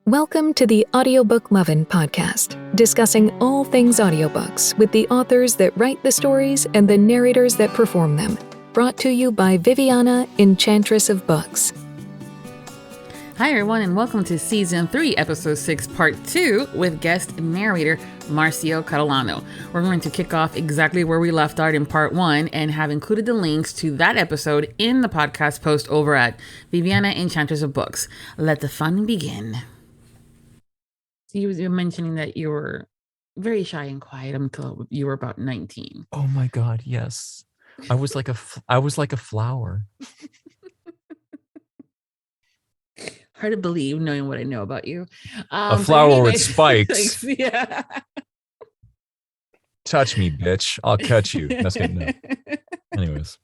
Welcome to the Audiobook Lovin Podcast, discussing all things audiobooks with the authors that write the stories and the narrators that perform them. Brought to you by Viviana, Enchantress of Books. Hi everyone, and welcome to Season 3, Episode 6, Part 2 with guest narrator Marcio Catalano. We're going to kick off exactly where we left out in Part 1 and have included the links to that episode in the podcast post over at Viviana, Enchantress of Books. Let the fun begin. So you were mentioning that you were very shy and quiet until you were about 19. Oh my God, yes. I was like a flower. Hard to believe knowing what I know about you. A flower with spikes. Yeah. Touch me, bitch. I'll cut you. That's good. No. Anyways.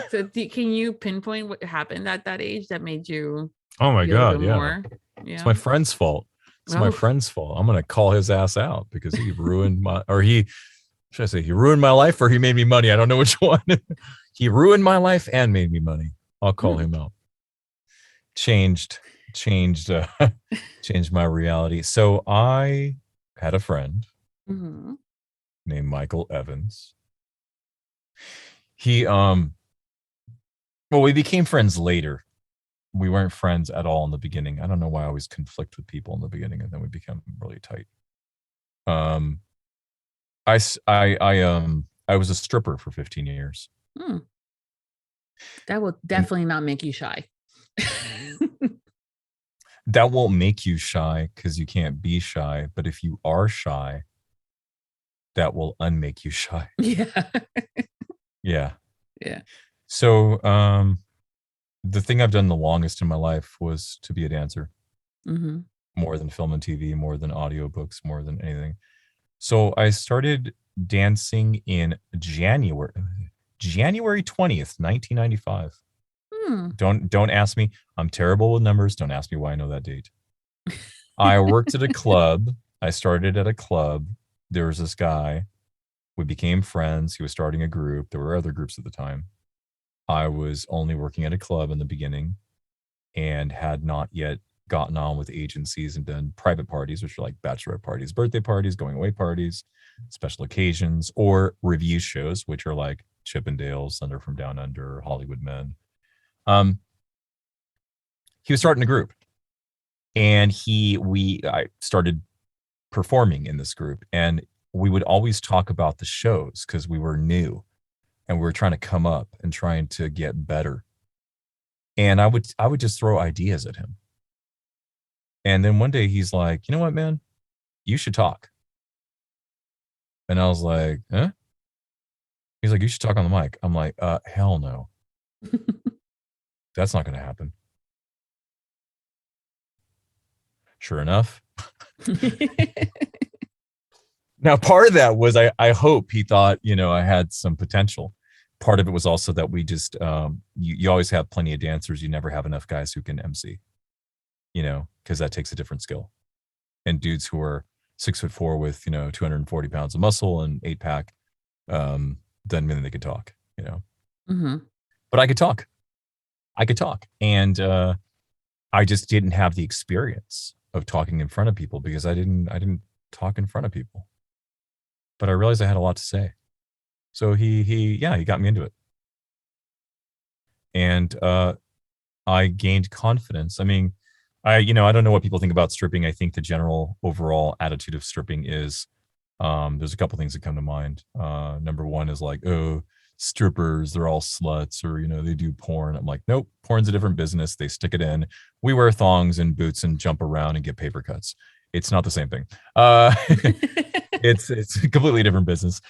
So can you pinpoint what happened at that age that made you? Oh my God, yeah. More? Yeah. It's my friend's fault. My friend's fault. I'm going to call his ass out because he ruined he ruined my life or he made me money. I don't know which one. He ruined my life and made me money. I'll call him out. Changed my reality. So I had a friend named Michael Evans. He we became friends later. We weren't friends at all in the beginning. I don't know why I always conflict with people in the beginning, and then we become really tight. I was a stripper for 15 years. That will definitely not make you shy. That won't make you shy because you can't be shy. But if you are shy, that will unmake you shy. Yeah. Yeah. So, the thing I've done the longest in my life was to be a dancer. More than film and TV, more than audiobooks, more than anything. So I started dancing in January 20th, 1995. Don't ask me. I'm terrible with numbers. Don't ask me why I know that date. I worked at a club. I started at a club. There was this guy. We became friends. He was starting a group. There were other groups at the time. I was only working at a club in the beginning and had not yet gotten on with agencies and done private parties, which are like bachelorette parties, birthday parties, going away parties, special occasions, or review shows, which are like Chippendales, Thunder from Down Under, Hollywood Men. He was starting a group, and I started performing in this group, and we would always talk about the shows because we were new. And we were trying to come up and trying to get better. And I would just throw ideas at him. And then one day he's like, you know what, man? You should talk. And I was like, huh? He's like, you should talk on the mic. I'm like, hell no. That's not going to happen. Sure enough. Now, part of that was I hope he thought, I had some potential. Part of it was also that we just, you always have plenty of dancers. You never have enough guys who can MC, because that takes a different skill. And dudes who are 6'4" with, 240 pounds of muscle and 8-pack, doesn't mean they could talk, But I could talk. And I just didn't have the experience of talking in front of people because I didn't talk in front of people. But I realized I had a lot to say. So he got me into it. And I gained confidence. I mean, I don't know what people think about stripping. I think the general overall attitude of stripping is, there's a couple things that come to mind. Number one is like, oh, strippers, they're all sluts, or, they do porn. I'm like, nope, porn's a different business. They stick it in. We wear thongs and boots and jump around and get paper cuts. It's not the same thing. It's a completely different business.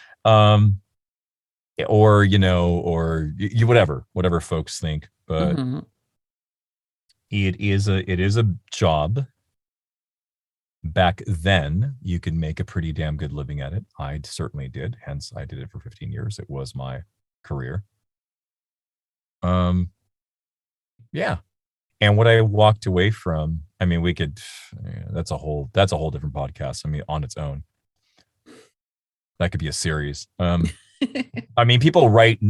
Or whatever folks think, but it is a job. Back then, you could make a pretty damn good living at it. I certainly did. Hence, I did it for 15 years. It was my career. Yeah. And what I walked away from, I mean, that's a whole different podcast. I mean, on its own, that could be a series. I mean, people write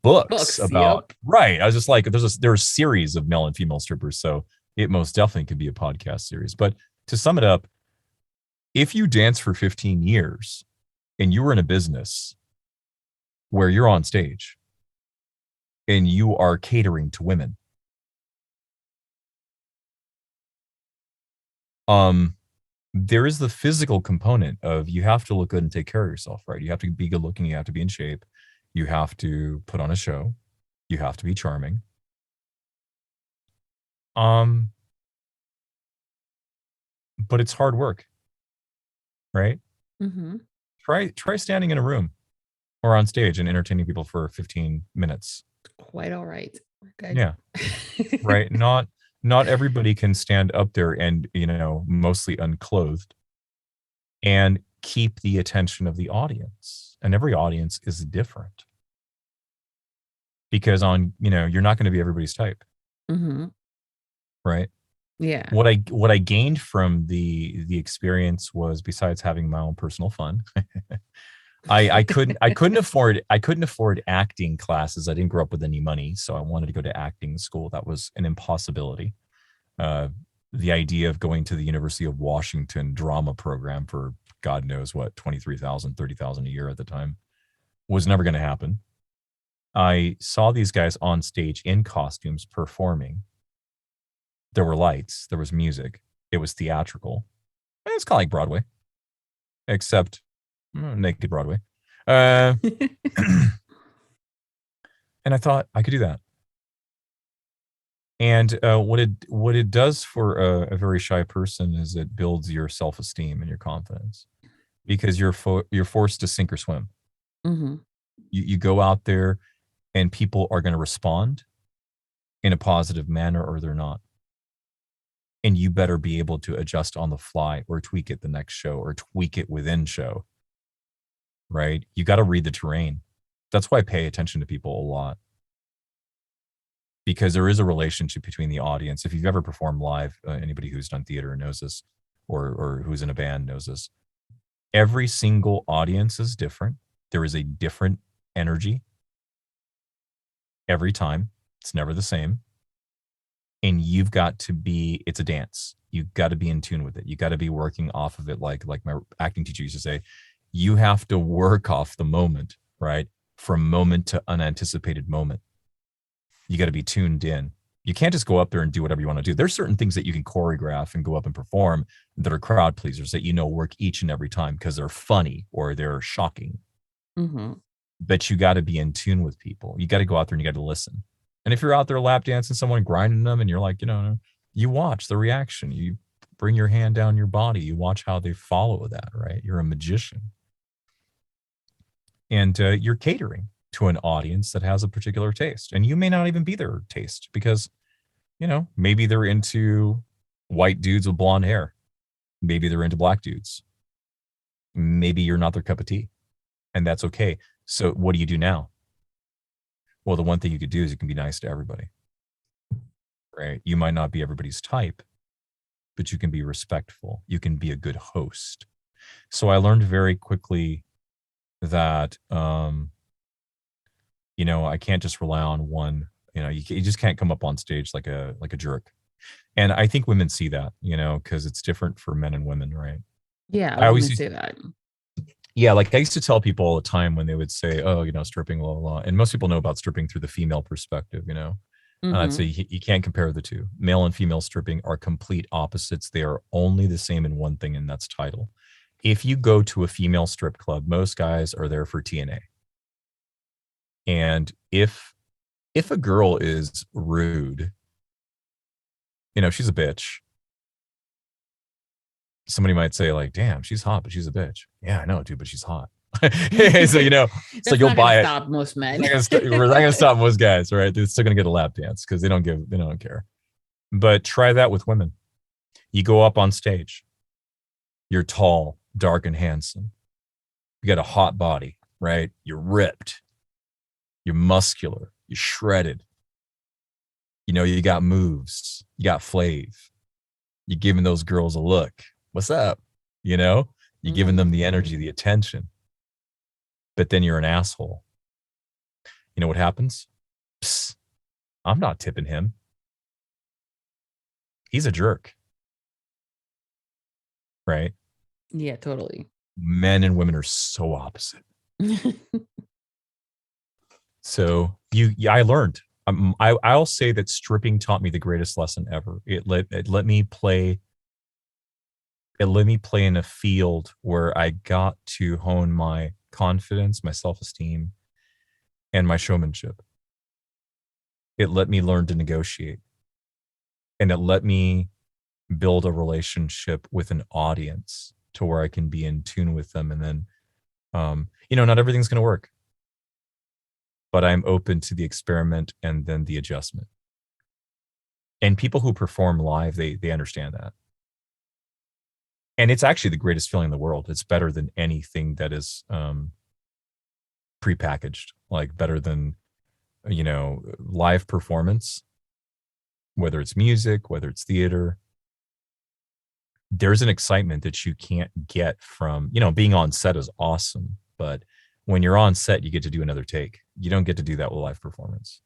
books about, right. I was just like, there's a series of male and female strippers. So it most definitely could be a podcast series. But to sum it up, if you dance for 15 years and you were in a business where you're on stage and you are catering to women, there is the physical component of you have to look good and take care of yourself, right? You have to be good looking, you have to be in shape, you have to put on a show, you have to be charming. But it's hard work, right? Mm-hmm. Try standing in a room or on stage and entertaining people for 15 minutes. Quite all right. Okay. Yeah. Right. Not everybody can stand up there and, mostly unclothed and keep the attention of the audience. And every audience is different. Because you're not going to be everybody's type. Mm-hmm. Right? Yeah. What I gained from the experience was, besides having my own personal fun, I couldn't afford acting classes. I didn't grow up with any money, so I wanted to go to acting school. That was an impossibility. The idea of going to the University of Washington drama program for God knows what, $23,000, $30,000 a year at the time, was never going to happen. I saw these guys on stage in costumes performing. There were lights, there was music, it was theatrical. It's kind of like Broadway, except naked Broadway. And I thought I could do that. And what it does for a very shy person is it builds your self-esteem and your confidence, because you're forced to sink or swim. Mm-hmm. You go out there and people are going to respond in a positive manner or they're not. And you better be able to adjust on the fly or tweak it the next show or tweak it within show, right? You got to read the terrain. That's why I pay attention to people a lot, because there is a relationship between the audience. If you've ever performed live, anybody who's done theater knows this, or who's in a band knows this. Every single audience is different. There is a different energy every time. It's never the same. And you've got to be, it's a dance. You've got to be in tune with it. You got to be working off of it. Like my acting teacher used to say, you have to work off the moment, right? From moment to unanticipated moment. You got to be tuned in. You can't just go up there and do whatever you want to do. There's certain things that you can choreograph and go up and perform that are crowd pleasers that work each and every time because they're funny or they're shocking. Mm-hmm. But you got to be in tune with people. You got to go out there and you got to listen. And if you're out there lap dancing someone, grinding them, and you're like, you watch the reaction. You bring your hand down your body. You watch how they follow that, right? You're a magician. And you're catering to an audience that has a particular taste. And you may not even be their taste because, maybe they're into white dudes with blonde hair. Maybe they're into black dudes. Maybe you're not their cup of tea. And that's okay. So what do you do now? Well, the one thing you could do is you can be nice to everybody, right? You might not be everybody's type, but you can be respectful. You can be a good host. So I learned very quickly that, I can't just rely on one, you just can't come up on stage like a jerk. And I think women see that, because it's different for men and women, right? Yeah, I always say that. Yeah, like I used to tell people all the time when they would say, oh, stripping, blah, blah, blah. And most people know about stripping through the female perspective, Mm-hmm. I'd say you can't compare the two. Male and female stripping are complete opposites. They are only the same in one thing, and that's title. If you go to a female strip club, most guys are there for TNA. And if a girl is rude, she's a bitch. Somebody might say like, damn, she's hot, but she's a bitch. Yeah, I know, dude, but she's hot. So, so you'll buy it. Stop most men. We're not gonna stop most guys, right? They're still gonna get a lap dance because they don't care. But try that with women. You go up on stage. You're tall, dark, and handsome. You got a hot body, right? You're ripped. You're muscular. You're shredded. You got moves. You got flav. You're giving those girls a look. What's up? You're giving them the energy, the attention. But then you're an asshole. You know what happens? Psst, I'm not tipping him. he's a jerk. Right? Yeah, totally. Men and women are so opposite. So I learned. I'll say that stripping taught me the greatest lesson ever. It let me play in a field where I got to hone my confidence, my self-esteem, and my showmanship. It let me learn to negotiate. And it let me build a relationship with an audience to where I can be in tune with them. And then, not everything's going to work, but I'm open to the experiment and then the adjustment. And people who perform live, they understand that. And it's actually the greatest feeling in the world. It's better than anything that is prepackaged, like better than, live performance, whether it's music, whether it's theater. There's an excitement that you can't get from, being on set is awesome, but when you're on set, you get to do another take. You don't get to do that with live performance.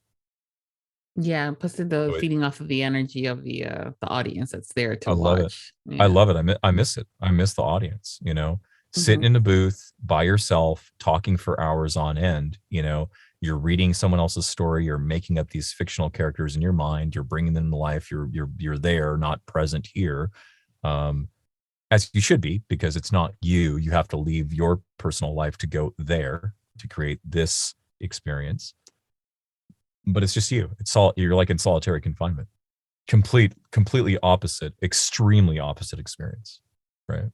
Yeah, plus the feeding off of the energy of the audience that's there to watch. Love it. Yeah. I love it. I miss it. I miss the audience, sitting in a booth by yourself, talking for hours on end. You're reading someone else's story. You're making up these fictional characters in your mind. You're bringing them to life. You're there, not present here. As you should be, because it's not you. You have to leave your personal life to go there to create this experience. But it's just you. You're like in solitary confinement. Completely opposite, extremely opposite experience. Right.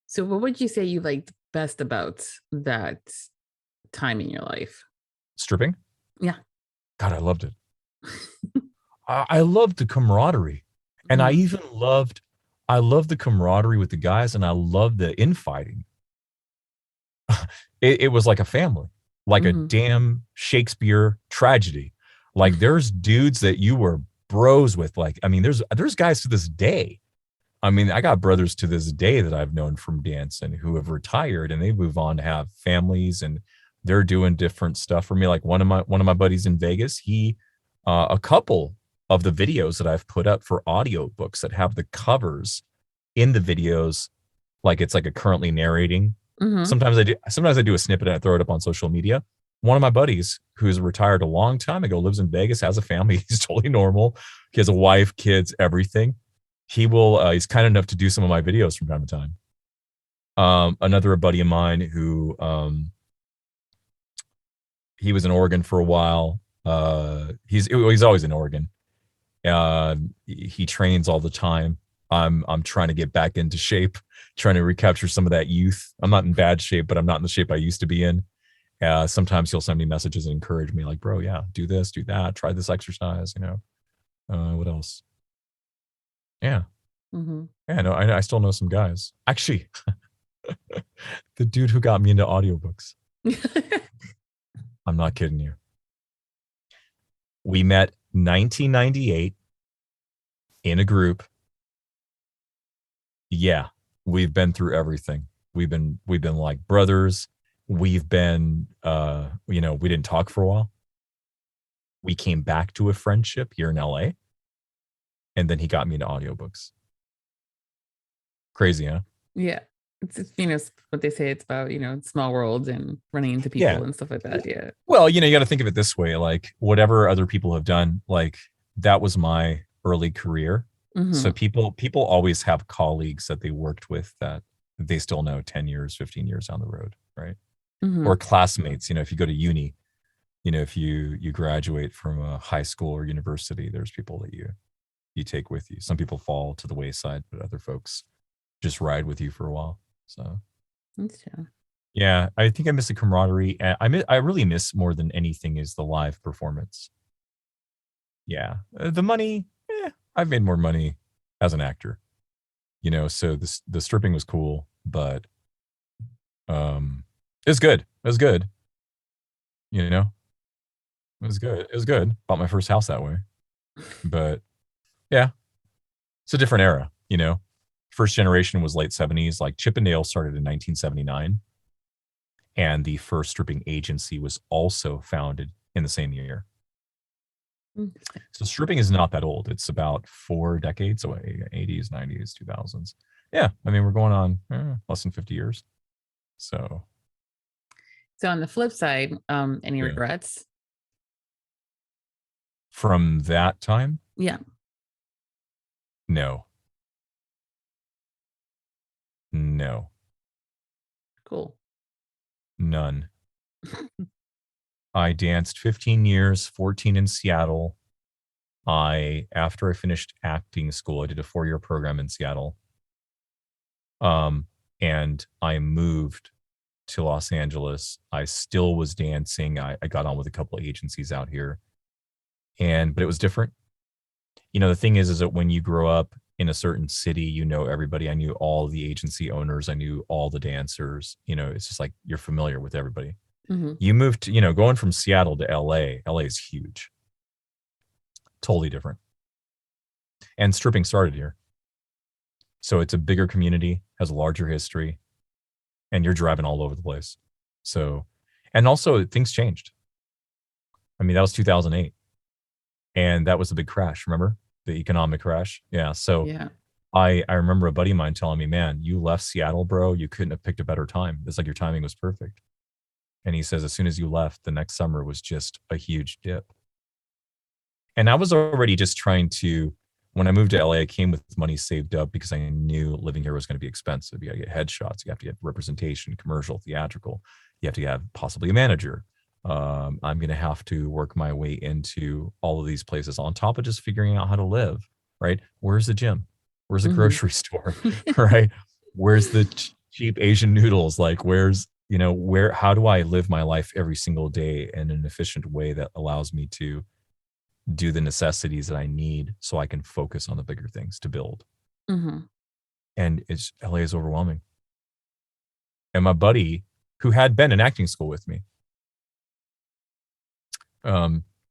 So what would you say you liked best about that time in your life? Stripping? Yeah. God, I loved it. I loved the camaraderie. And I even loved the camaraderie with the guys, and I loved the infighting. It was like a family, like a damn Shakespeare tragedy. Like there's dudes that you were bros with. Like, I mean, there's guys to this day. I mean, I got brothers to this day that I've known from dance and who have retired, and they move on to have families, and they're doing different stuff. For me, like one of my buddies in Vegas, a couple of the videos that I've put up for audiobooks that have the covers in the videos, like it's like a currently narrating. Sometimes I do a snippet and I throw it up on social media. One of my buddies who's retired a long time ago, lives in Vegas, has a family. He's totally normal. He has a wife, kids, everything. He's kind enough to do some of my videos from time to time. Another buddy of mine who, he was in Oregon for a while. He's always in Oregon. He trains all the time. I'm trying to get back into shape, trying to recapture some of that youth. I'm not in bad shape, but I'm not in the shape I used to be in. Sometimes he'll send me messages and encourage me, like, bro, yeah, do this, do that, try this exercise, what else? Yeah. Yeah, no, I still know some guys. Actually, the dude who got me into audiobooks. I'm not kidding you. We met 1998 in a group. Yeah, we've been through everything. We've been like brothers. We've been, we didn't talk for a while. We came back to a friendship here in LA. And then he got me into audiobooks. Crazy, huh? Yeah. It's what they say, it's about, small worlds and running into people and stuff like that. Yeah. Well, you got to think of it this way, like whatever other people have done, like that was my early career. So people always have colleagues that they worked with that they still know 10 years, 15 years down the road, right? Or classmates, if you go to uni, if you graduate from a high school or university, there's people that you take with you. Some people fall to the wayside, but other folks just ride with you for a while. So yeah, I think I miss the camaraderie. I really miss more than anything is the live performance. Yeah, the money, I've made more money as an actor, so the stripping was cool, but it's good. It was good. It was good. It was good. Bought my first house that way. But yeah, it's a different era, First generation was late 70s. Like Chippendale started in 1979. And the first stripping agency was also founded in the same year. So stripping is not that old. It's about 4 decades away, 80s, 90s, 2000s. Yeah, I mean, we're going on less than 50 years. So on the flip side, any regrets? From that time? Yeah. No. Cool. None. I danced 15 years, 14 in Seattle. After I finished acting school, I did a 4-year program in Seattle. And I moved to Los Angeles. I still was dancing. I got on with a couple of agencies out here. But it was different. The thing is that when you grow up in a certain city, you know everybody. I knew all the agency owners. I knew all the dancers. It's just like you're familiar with everybody. Mm-hmm. You moved to, going from Seattle to LA. LA is huge. Totally different. And stripping started here. So it's a bigger community, has a larger history, and you're driving all over the place. So, and also things changed. I mean, that was 2008. And that was the big crash, remember? The economic crash. Yeah. So yeah. I remember a buddy of mine telling me, man, you left Seattle, bro. You couldn't have picked a better time. It's like your timing was perfect. And he says, as soon as you left, the next summer was just a huge dip. And I was already just trying to, when I moved to LA, I came with money saved up because I knew living here was going to be expensive. You got to get headshots. You have to get representation, commercial, theatrical. You have to have possibly a manager. I'm going to have to work my way into all of these places on top of just figuring out how to live, right? Where's the gym? Where's the grocery store, right? Where's the cheap Asian noodles? Like, how do I live my life every single day in an efficient way that allows me to do the necessities that I need so I can focus on the bigger things to build? Mm-hmm. And LA is overwhelming. And my buddy, who had been in acting school with me,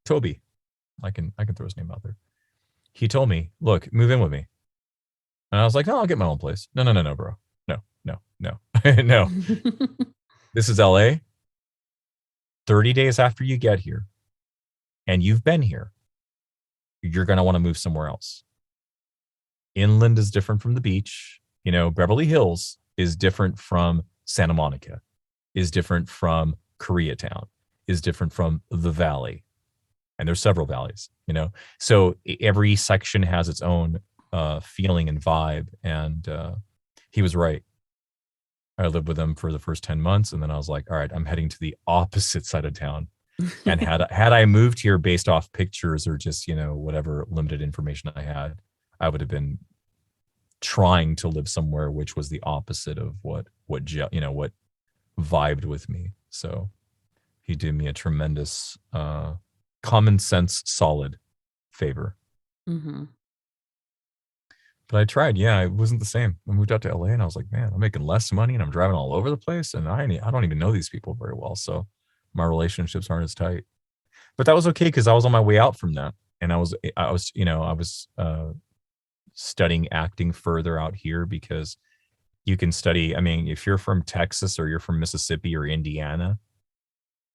Toby, I can throw his name out there. He told me, look, move in with me. And I was like, no, I'll get my own place. No, bro. No. No. This is LA. 30 days after you get here and you've been here, you're going to want to move somewhere else. Inland is different from the beach. Beverly Hills is different from Santa Monica, is different from Koreatown, is different from the valley. And there's several valleys, so every section has its own feeling and vibe. And he was right. I lived with him for the first 10 months. And then I was like, all right, I'm heading to the opposite side of town. And had I moved here based off pictures or just, whatever limited information I had, I would have been trying to live somewhere which was the opposite of what vibed with me. So he did me a tremendous common sense, solid favor. Mm-hmm. But I tried. Yeah, it wasn't the same. I moved out to LA and I was like, man, I'm making less money and I'm driving all over the place. And I don't even know these people very well. So my relationships aren't as tight. But that was okay because I was on my way out from that. And I was studying acting further out here because you can study. I mean, if you're from Texas or you're from Mississippi or Indiana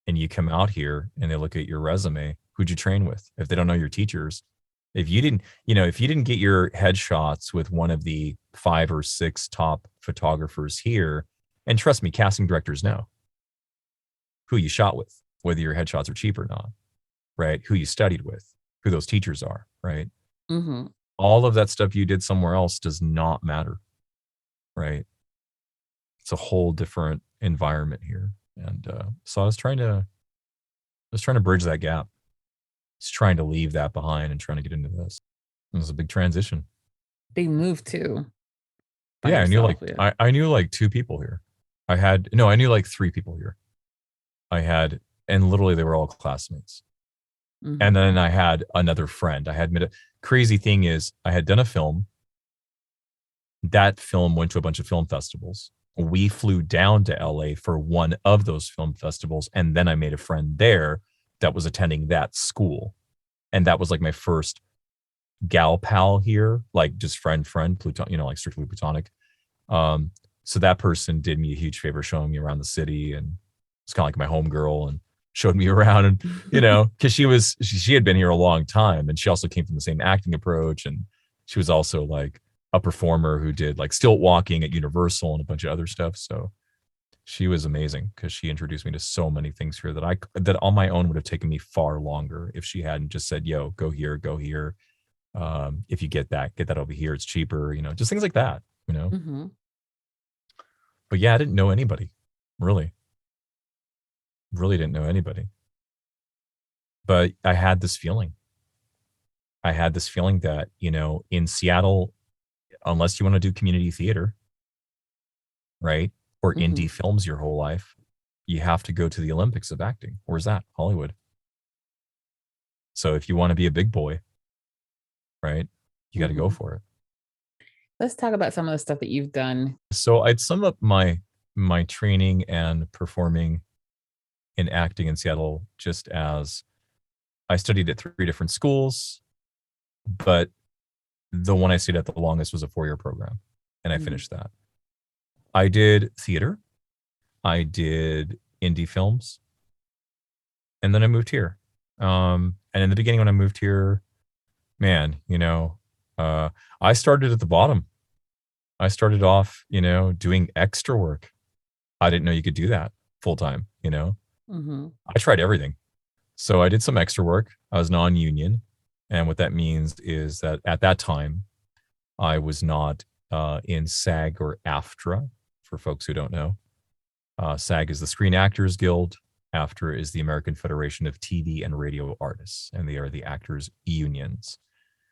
and you come out here and they look at your resume, who'd you train with? If they don't know your teachers, if you didn't get your headshots with one of the 5 or 6 top photographers here, and trust me, casting directors know who you shot with, whether your headshots are cheap or not, right? Who you studied with, who those teachers are, right? Mm-hmm. All of that stuff you did somewhere else does not matter, right? It's a whole different environment here. And so I was trying to bridge that gap. Just trying to leave that behind and trying to get into this. It was a big transition. They moved too. Yeah, I knew like 2 people here. I knew like 3 people here. And literally they were all classmates. Mm-hmm. And then I had another friend. Crazy thing is I had done a film. That film went to a bunch of film festivals. We flew down to LA for one of those film festivals. And then I made a friend there that was attending that school. And that was like my first gal pal here, like just friend, like strictly platonic. So that person did me a huge favor showing me around the city, and it's kind of like my homegirl, and showed me around, and because she had been here a long time, and she also came from the same acting approach, and she was also like a performer who did like stilt walking at Universal and a bunch of other stuff. So she was amazing because she introduced me to so many things here that on my own would have taken me far longer if she hadn't just said, yo, go here, go here. If you get that over here, it's cheaper, just things like that, Mm-hmm. But yeah, I didn't know anybody, really didn't know anybody. But I had this feeling that, in Seattle, unless you want to do community theater, right, or Mm-hmm. indie films your whole life, you have to go to the Olympics of acting. Where's that? Hollywood. So if you want to be a big boy, right, you got to go for it. Let's talk about some of the stuff that you've done. So I'd sum up my training and performing in acting in Seattle just as I studied at 3 different schools, but the one I stayed at the longest was a 4-year program, and I finished that. I did theater, I did indie films, and then I moved here. And in the beginning when I moved here, man, I started at the bottom. I started off, doing extra work. I didn't know you could do that full time, Mm-hmm. I tried everything. So I did some extra work. I was non-union. And what that means is that at that time, I was not in SAG or AFTRA, for folks who don't know. SAG is the Screen Actors Guild. AFTRA is the American Federation of TV and Radio Artists, and they are the actors' unions.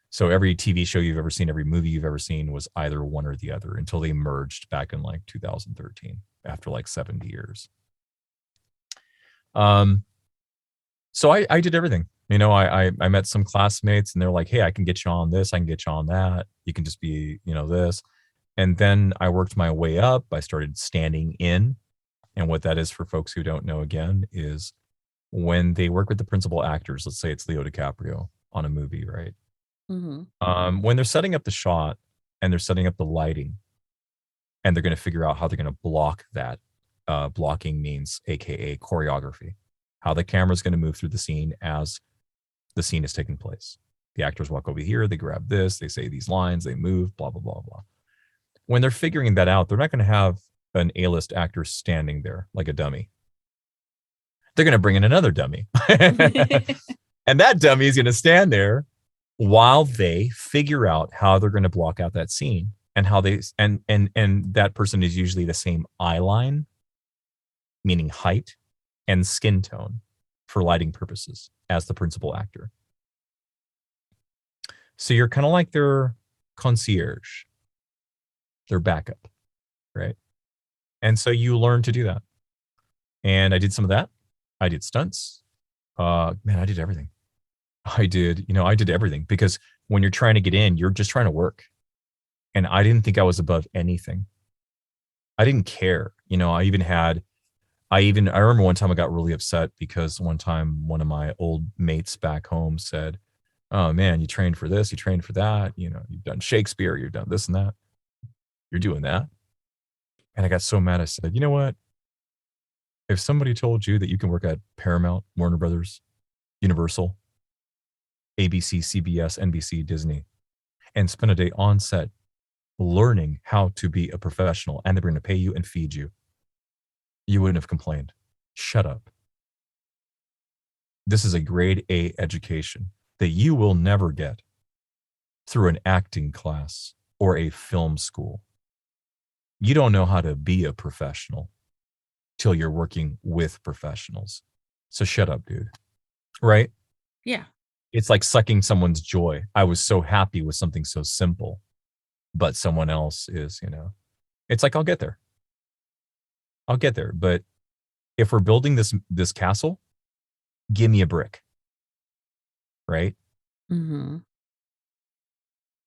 So every TV show you've ever seen, every movie you've ever seen was either one or the other until they merged back in like 2013 after like 70 years. So I did everything. I met some classmates and they're like, hey, I can get you on this. I can get you on that. You can just be, this. And then I worked my way up. I started standing in. And what that is for folks who don't know, again, is when they work with the principal actors, let's say it's Leo DiCaprio on a movie, right? Mm-hmm. When they're setting up the shot and they're setting up the lighting and they're going to figure out how they're going to block that. Blocking means AKA choreography, how the camera's going to move through the scene as the scene is taking place. The actors walk over here, they grab this, they say these lines, they move, blah, blah, blah, blah. When they're figuring that out, they're not going to have an A-list actor standing there like a dummy. They're going to bring in another dummy. And that dummy is going to stand there while they figure out how they're going to block out that scene and how they, and that person is usually the same eye line, meaning height, and skin tone for lighting purposes as the principal actor. So you're kind of like their concierge, their backup, right? And so you learn to do that. And I did some of that. I did stunts. I did everything. I did everything because when you're trying to get in, you're just trying to work. And I didn't think I was above anything. I didn't care. I remember one time I got really upset because one time one of my old mates back home said, oh man, you trained for this, you trained for that. You've done Shakespeare, you've done this and that. You're doing that. And I got so mad. I said, you know what? If somebody told you that you can work at Paramount, Warner Brothers, Universal, ABC, CBS, NBC, Disney, and spend a day on set learning how to be a professional and they're going to pay you and feed you, you wouldn't have complained. Shut up. This is a grade A education that you will never get through an acting class or a film school. You don't know how to be a professional till you're working with professionals. So shut up, dude. Right? Yeah. It's like sucking someone's joy. I was so happy with something so simple, but someone else is, it's like, I'll get there. But if we're building this castle, give me a brick. Right? Mm-hmm.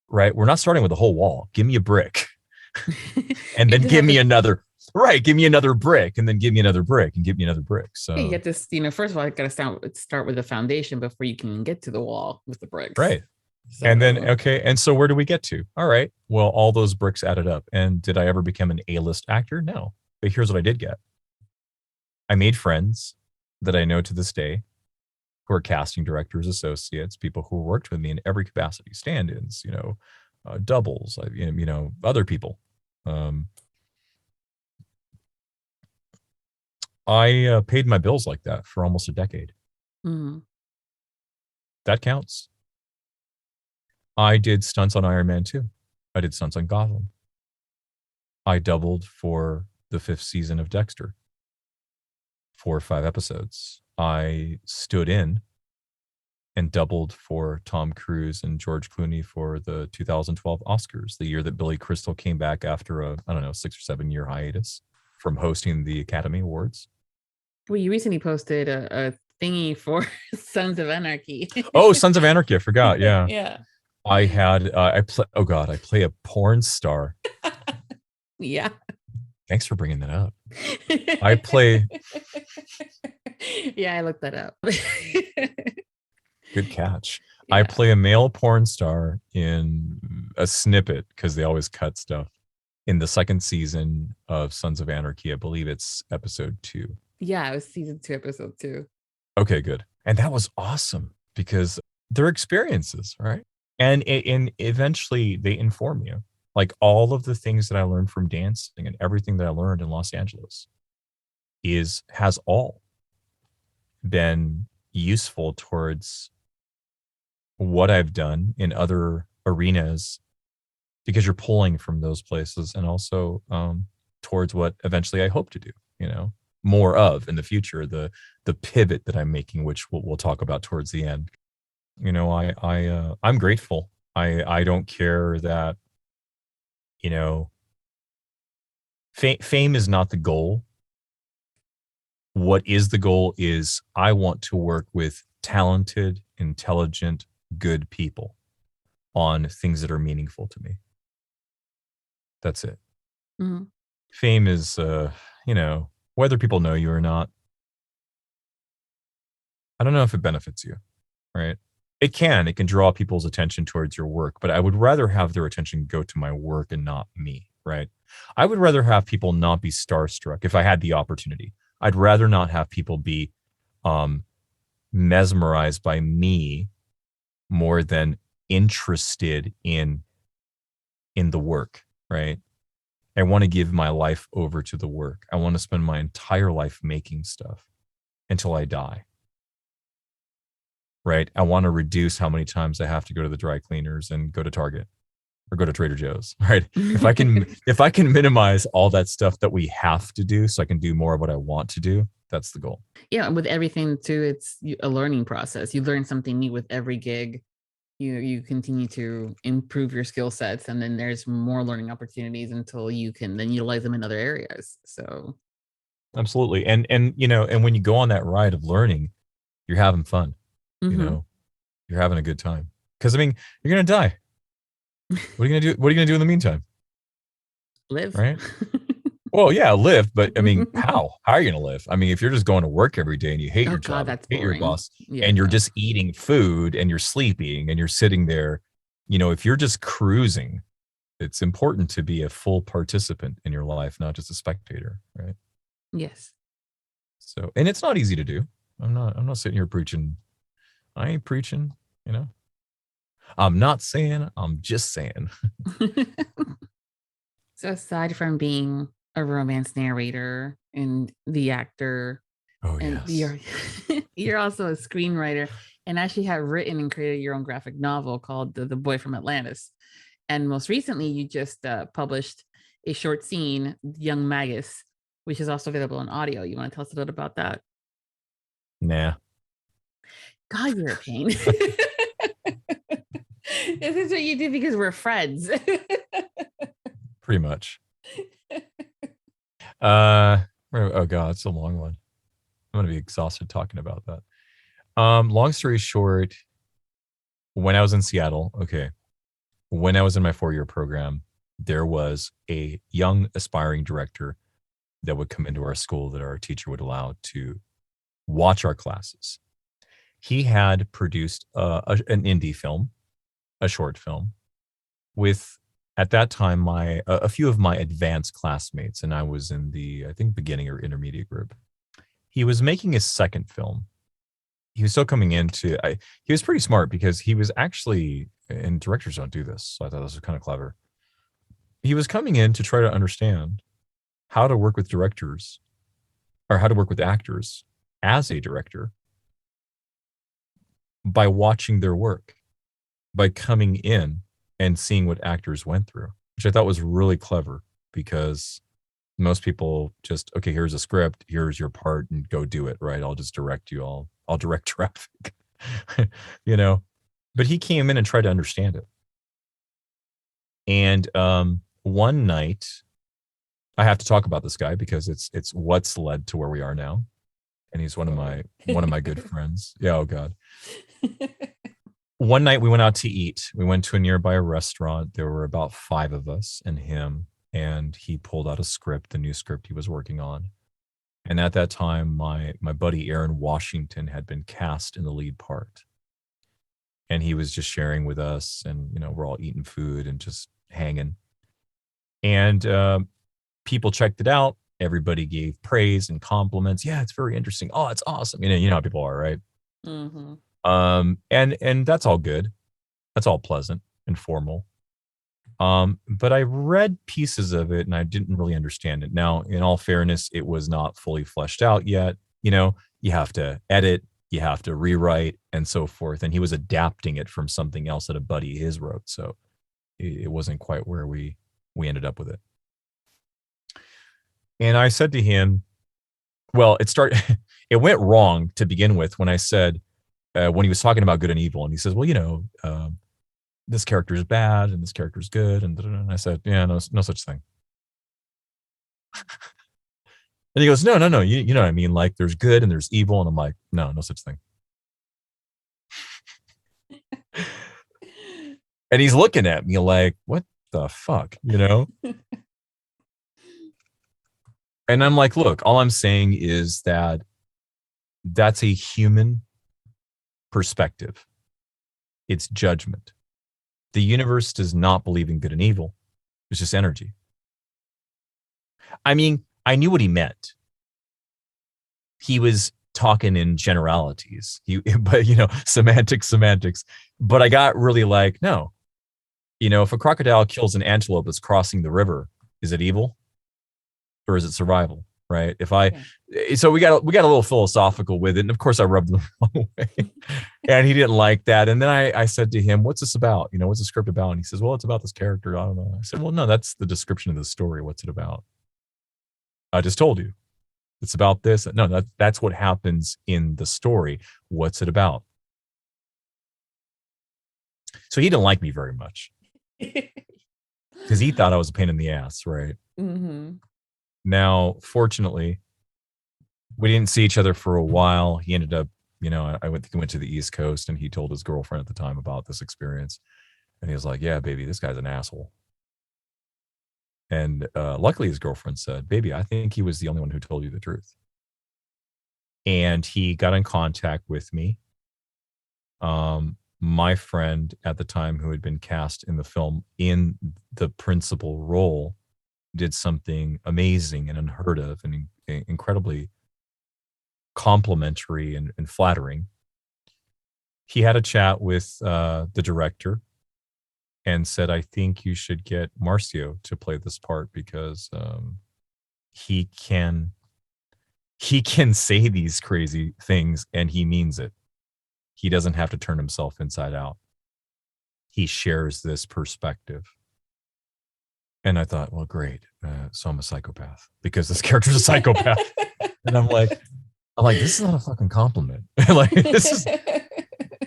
Right? We're not starting with a whole wall. Give me a brick. And then give me another. Right. Give me another brick and then give me another brick and give me another brick. So you get this, first of all, I got to start with the foundation before you can get to the wall with the bricks. Right. So, and then, okay. And so where do we get to? All right. Well, all those bricks added up. And did I ever become an A-list actor? No. But here's what I did get. I made friends. that I know to this day, who are casting directors, associates, people who worked with me in every capacity, stand-ins, doubles, other people. I paid my bills like that for almost a decade. Mm-hmm. That counts. I did stunts on Iron Man 2. I did stunts on Gotham. I doubled for the 5th season of Dexter. 4 or 5 episodes. I stood in and doubled for Tom Cruise and George Clooney for the 2012 Oscars, the year that Billy Crystal came back after a 6 or 7 year hiatus from hosting the Academy Awards. Well, you recently posted a thingy for Sons of Anarchy. Oh, Sons of Anarchy. I forgot. Yeah. Yeah. I had, I play a porn star. Yeah. Thanks for bringing that up. I play. Yeah, I looked that up. Good catch. Yeah. I play a male porn star in a snippet, because they always cut stuff, in the 2nd season of Sons of Anarchy. I believe it's episode 2. Yeah, it was season 2, episode 2. Okay, good. And that was awesome because they're experiences, right? And eventually they inform you. Like all of the things that I learned from dancing and everything that I learned in Los Angeles has all been useful towards what I've done in other arenas, because you're pulling from those places, and also towards what eventually I hope to do, more of in the future, the pivot that I'm making, which we'll talk about towards the end. I'm grateful. I don't care that, fame is not the goal. What is the goal is I want to work with talented, intelligent, good people on things that are meaningful to me. That's it. Mm-hmm. Fame is, whether people know you or not, I don't know if it benefits you, right? It can draw people's attention towards your work, but I would rather have their attention go to my work and not me, right? I would rather have people not be starstruck if I had the opportunity. I'd rather not have people be mesmerized by me more than interested in the work, right? I want to give my life over to the work. I want to spend my entire life making stuff until I die. Right? I want to reduce how many times I have to go to the dry cleaners and go to Target or go to Trader Joe's, right? If I can minimize all that stuff that we have to do so I can do more of what I want to do, that's the goal. Yeah, with everything too, it's a learning process. You learn something new with every gig. You continue to improve your skill sets, and then there's more learning opportunities until you can then utilize them in other areas. So absolutely. And when you go on that ride of learning, you're having fun. mm-hmm. You're having a good time. Because you're gonna die. What are you gonna do? What are you gonna do in the meantime? Live. Right? Well, yeah, live, but how? How are you gonna live? If you're just going to work every day and you hate your job, hate your boss, and you're just eating food and you're sleeping and you're sitting there, if you're just cruising, it's important to be a full participant in your life, not just a spectator, right? Yes. So, and it's not easy to do. I'm not sitting here preaching. I ain't preaching, I'm not saying, I'm just saying. So aside from being a romance narrator and the actor, and yes. you're also a screenwriter, and actually have written and created your own graphic novel called The Boy from Atlantis. And most recently, you just published a short scene, Young Magus, which is also available on audio. You want to tell us a little about that? Nah. God, you're a pain. This is what you do because we're friends. Pretty much. Oh God, it's a long one. I'm going to be exhausted talking about that. Long story short, when I was in Seattle, when I was in my 4-year program, there was a young aspiring director that would come into our school that our teacher would allow to watch our classes. He had produced an indie film, a short film, with, at that time, a few of my advanced classmates, and I was in the, I think, beginning or intermediate group. he was making his second film. He was still coming into, he was pretty smart because he was actually, and directors don't do this, so I thought this was kind of clever. He was coming in to try to understand how to work with directors or how to work with actors as a director by watching their work, by coming in and seeing what actors went through, which I thought was really clever because most people just, okay, here's a script, here's your part and go do it, right? I'll just direct you. I'll direct traffic, you know, but he came in and tried to understand it. And one night, I have to talk about this guy because it's what's led to where we are now. And he's one of my good friends. Yeah, oh God. One night we went out to eat. We went to a nearby restaurant. There were about 5 of us and him, and he pulled out a script, the new script he was working on. And at that time, my buddy Aaron Washington had been cast in the lead part. And he was just sharing with us, and we're all eating food and just hanging. And people checked it out. Everybody gave praise and compliments. Yeah, it's very interesting. Oh, it's awesome. You know how people are, right? Mm-hmm. And that's all good. That's all pleasant and formal. But I read pieces of it and I didn't really understand it. Now, in all fairness, it was not fully fleshed out yet. You have to edit, you have to rewrite and so forth. And he was adapting it from something else that a buddy of his wrote. So it wasn't quite where we ended up with it. And I said to him, well, it went wrong to begin with when I said, when he was talking about good and evil, and he says, well, this character is bad and this character is good. And I said, yeah, no such thing. And he goes, no. You know what I mean? Like there's good and there's evil. And I'm like, no such thing. And he's looking at me like, what the fuck, And I'm like, look, all I'm saying is that that's a human perspective. It's judgment. The universe does not believe in good and evil. It's just energy. I mean, I knew what he meant. He was talking in generalities, but semantics. But I got really like, no, if a crocodile kills an antelope that's crossing the river, is it evil? Or is it survival? Right. So we got a little philosophical with it. And of course I rubbed them away and he didn't like that. And then I said to him, what's this about? What's the script about? And he says, well, it's about this character. I don't know. I said, well, no, that's the description of the story. What's it about? I just told you it's about this. No, that's what happens in the story. What's it about? So he didn't like me very much because he thought I was a pain in the ass. Right. Mm-hmm. Now, fortunately, we didn't see each other for a while. He ended up, I went to the East Coast and he told his girlfriend at the time about this experience. And he was like, yeah, baby, this guy's an asshole. And luckily his girlfriend said, baby, I think he was the only one who told you the truth. And he got in contact with me. My friend at the time who had been cast in the film in the principal role did something amazing and unheard of and incredibly complimentary and flattering. He had a chat with the director and said, I think you should get Marcio to play this part because he can say these crazy things and he means it. He doesn't have to turn himself inside out. He shares this perspective. And I thought, well, great. So I'm a psychopath because this character's a psychopath. And I'm like, this is not a fucking compliment. Like, this is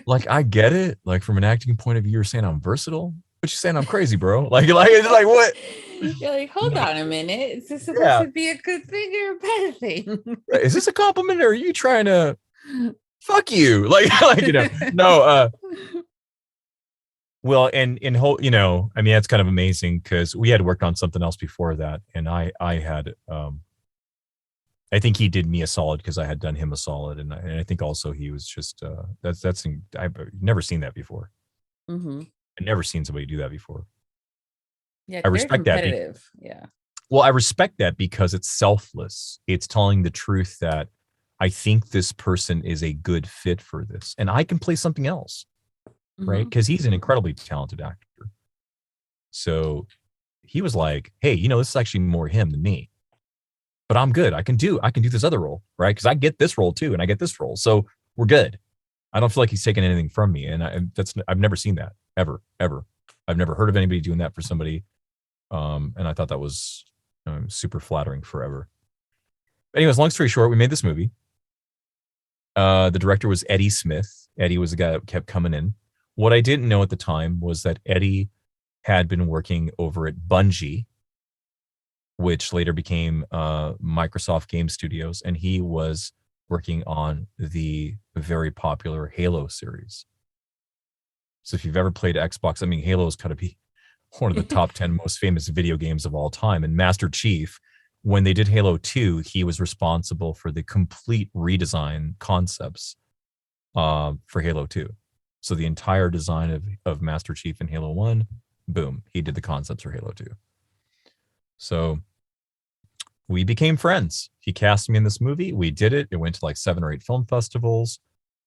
like, I get it. Like from an acting point of view, you're saying I'm versatile, but you're saying I'm crazy, bro. Like what? You're like, hold on a minute. Is this supposed to be a good thing or a bad thing? Is this a compliment or are you trying to fuck you? No. Well, and whole, I mean, that's kind of amazing because we had worked on something else before that. And I had, I think he did me a solid because I had done him a solid. And I think also he was just, I've never seen that before. Mm-hmm. I've never seen somebody do that before. Yeah, I respect that. Yeah. Well, I respect that because it's selfless. It's telling the truth that I think this person is a good fit for this, and I can play something else, right? Because he's an incredibly talented actor. So he was like, hey, this is actually more him than me, but I'm good. I can do this other role, right? Because I get this role too, and I get this role, so we're good. I don't feel like he's taking anything from me, and I've never seen that ever. I've never heard of anybody doing that for somebody, and I thought that was super flattering forever. Anyways, long story short, we made this movie. The director was Eddie Smith. Eddie was the guy that kept coming in. What I didn't know at the time was that Eddie had been working over at Bungie, which later became Microsoft Game Studios, and he was working on the very popular Halo series. So if you've ever played Xbox, I mean, Halo's got to be one of the top 10 most famous video games of all time. And Master Chief, when they did Halo 2, he was responsible for the complete redesign concepts for Halo 2. So the entire design of Master Chief in Halo 1, boom, he did the concepts for Halo 2. So we became friends. He cast me in this movie. We did it. It went to like 7 or 8 film festivals.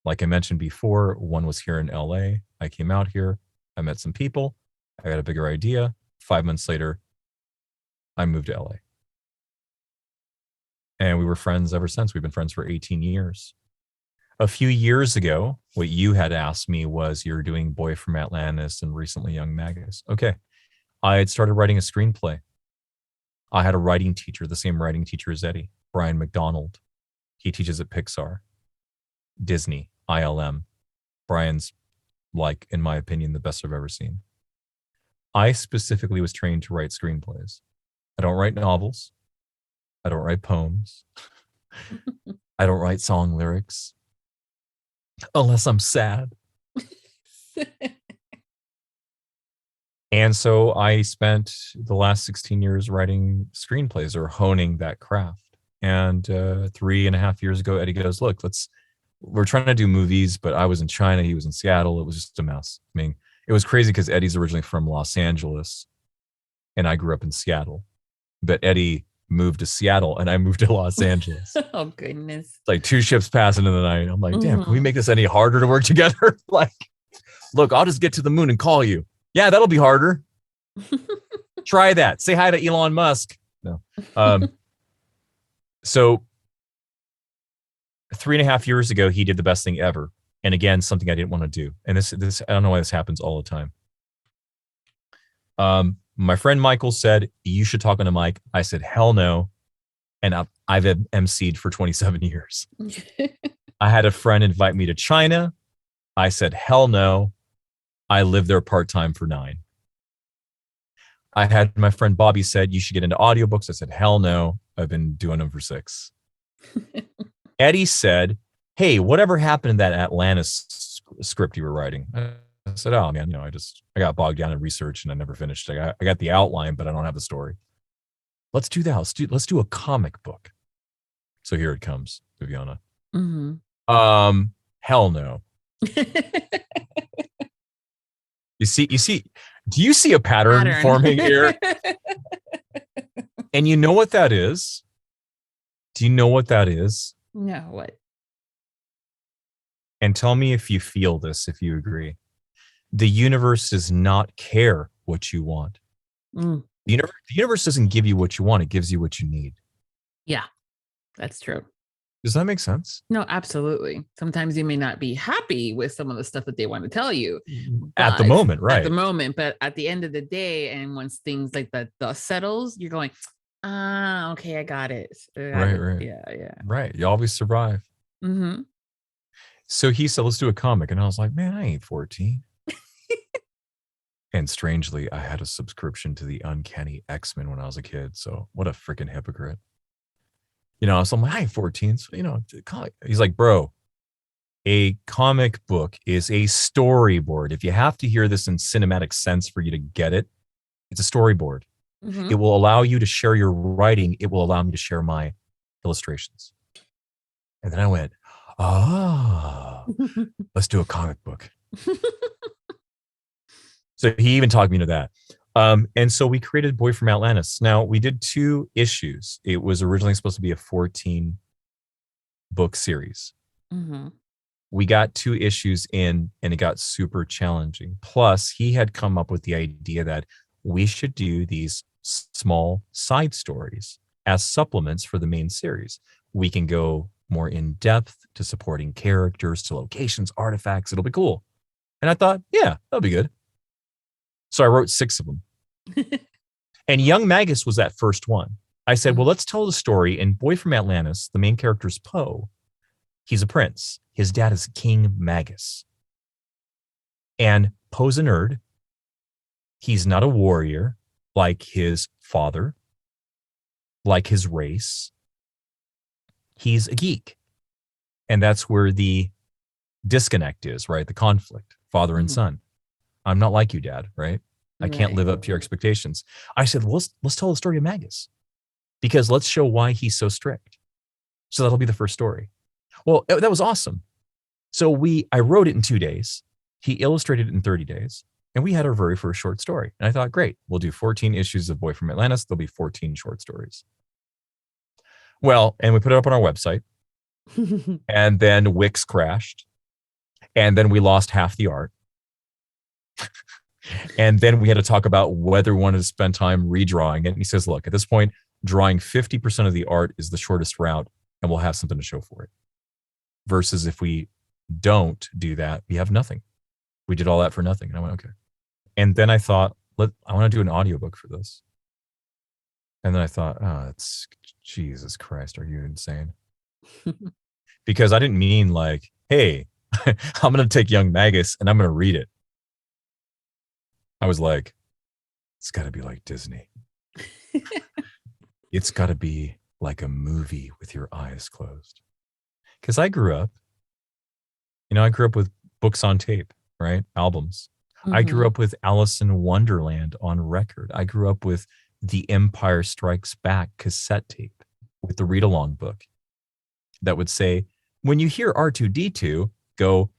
Like I mentioned before, one was here in LA. I came out here. I met some people. I got a bigger idea. 5 months later, I moved to LA. And we were friends ever since. We've been friends for 18 years. A few years ago, what you had asked me was, you're doing Boy from Atlantis and recently Young Magus. Okay. I had started writing a screenplay. I had a writing teacher, the same writing teacher as Eddie, Brian McDonald. He teaches at Pixar, Disney, ILM. Brian's, like, in my opinion, the best I've ever seen. I specifically was trained to write screenplays. I don't write novels. I don't write poems. I don't write song lyrics. Unless I'm sad. And so I spent the last 16 years writing screenplays or honing that craft. And 3.5 years ago, Eddie goes, look, we're trying to do movies, but I was in China. He was in Seattle. It was just a mess. I mean, it was crazy because Eddie's originally from Los Angeles and I grew up in Seattle. But Eddie moved to Seattle and I moved to Los Angeles. Oh, goodness. It's like 2 ships passing in the night. I'm like, damn, can we make this any harder to work together? Like, look, I'll just get to the moon and call you. Yeah, that'll be harder. Try that. Say hi to Elon Musk. No. So 3.5 years ago, he did the best thing ever. And again, something I didn't want to do. And this I don't know why this happens all the time. My friend Michael said, you should talk on a mic. I said, hell no. And I've emceed for 27 years. I had a friend invite me to China. I said, hell no. I lived there part-time for 9. I had my friend Bobby said, you should get into audiobooks. I said, hell no. I've been doing them for 6. Eddie said, hey, whatever happened to that Atlantis script you were writing? I said, oh man, I got bogged down in research and I never finished. I got the outline, but I don't have the story. Let's do that. Let's do a comic book. So here it comes, Viviana. Mm-hmm. Hell no. You see, do you see a pattern forming here? And you know what that is? Do you know what that is? No, what? And tell me if you feel this, if you agree. The universe does not care what you want. The universe doesn't give you what you want. It gives you what you need. Yeah, that's true. Does that make sense? No, absolutely. Sometimes you may not be happy with some of the stuff that they want to tell you. At the moment, right. At the moment, but at the end of the day, and once things like that dust settles, you're going, okay, I got it. Right. Yeah. Right. You always survive. Mm-hmm. So he said, let's do a comic. And I was like, man, I ain't 14. And strangely, I had a subscription to the Uncanny X-Men when I was a kid. So what a freaking hypocrite. So I'm like, I ain't 14. So, he's like, bro, a comic book is a storyboard. If you have to hear this in cinematic sense for you to get it, it's a storyboard. Mm-hmm. It will allow you to share your writing. It will allow me to share my illustrations. And then I went, let's do a comic book. So he even talked me into that. And so we created Boy from Atlantis. Now, we did 2 issues. It was originally supposed to be a 14 book series. Mm-hmm. We got 2 issues in and it got super challenging. Plus, he had come up with the idea that we should do these small side stories as supplements for the main series. We can go more in depth to supporting characters, to locations, artifacts. It'll be cool. And I thought, yeah, that'll be good. So I wrote 6 of them. And Young Magus was that first one. I said, well, let's tell the story. And Boy from Atlantis, the main character is Poe. He's a prince. His dad is King Magus. And Poe's a nerd. He's not a warrior like his father, like his race. He's a geek. And that's where the disconnect is, right? The conflict, father and son. I'm not like you, Dad, right? I can't live up to your expectations. I said, well, let's tell the story of Magus, because let's show why he's so strict. So that'll be the first story. Well, that was awesome. So I wrote it in 2 days. He illustrated it in 30 days. And we had our very first short story. And I thought, great, we'll do 14 issues of Boy from Atlantis. There'll be 14 short stories. Well, and we put it up on our website. And then Wix crashed. And then we lost half the art. And then we had to talk about whether we wanted to spend time redrawing it. And he says, look, at this point, drawing 50% of the art is the shortest route, and we'll have something to show for it. Versus if we don't do that, we have nothing. We did all that for nothing. And I went, okay. And then I thought, I want to do an audiobook for this. And then I thought, it's Jesus Christ, are you insane? Because I didn't mean like, hey, I'm going to take Young Magus and I'm going to read it. I was like, it's got to be like Disney. It's got to be like a movie with your eyes closed. Because I grew up with books on tape, right? Albums. Mm-hmm. I grew up with Alice in Wonderland on record. I grew up with The Empire Strikes Back cassette tape with the read-along book that would say, when you hear R2-D2, go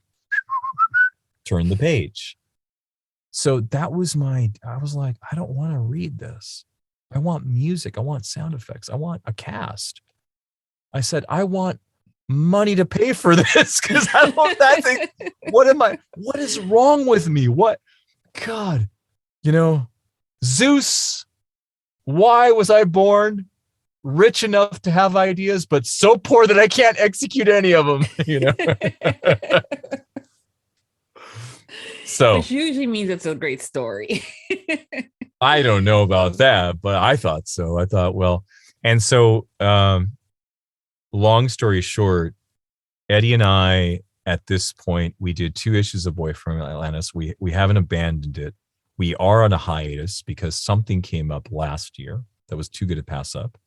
turn the page. So that was I was like, I don't want to read this. I want music. I want sound effects. I want a cast. I said, I want money to pay for this because I don't that thing. What is wrong with me? What? God, Zeus, why was I born rich enough to have ideas, but so poor that I can't execute any of them? So, which usually means it's a great story. I don't know about that, but I thought so. I thought, well, and so long story short, Eddie and I, at this point, we did 2 issues of Boy from Atlantis. We haven't abandoned it. We are on a hiatus because something came up last year that was too good to pass up.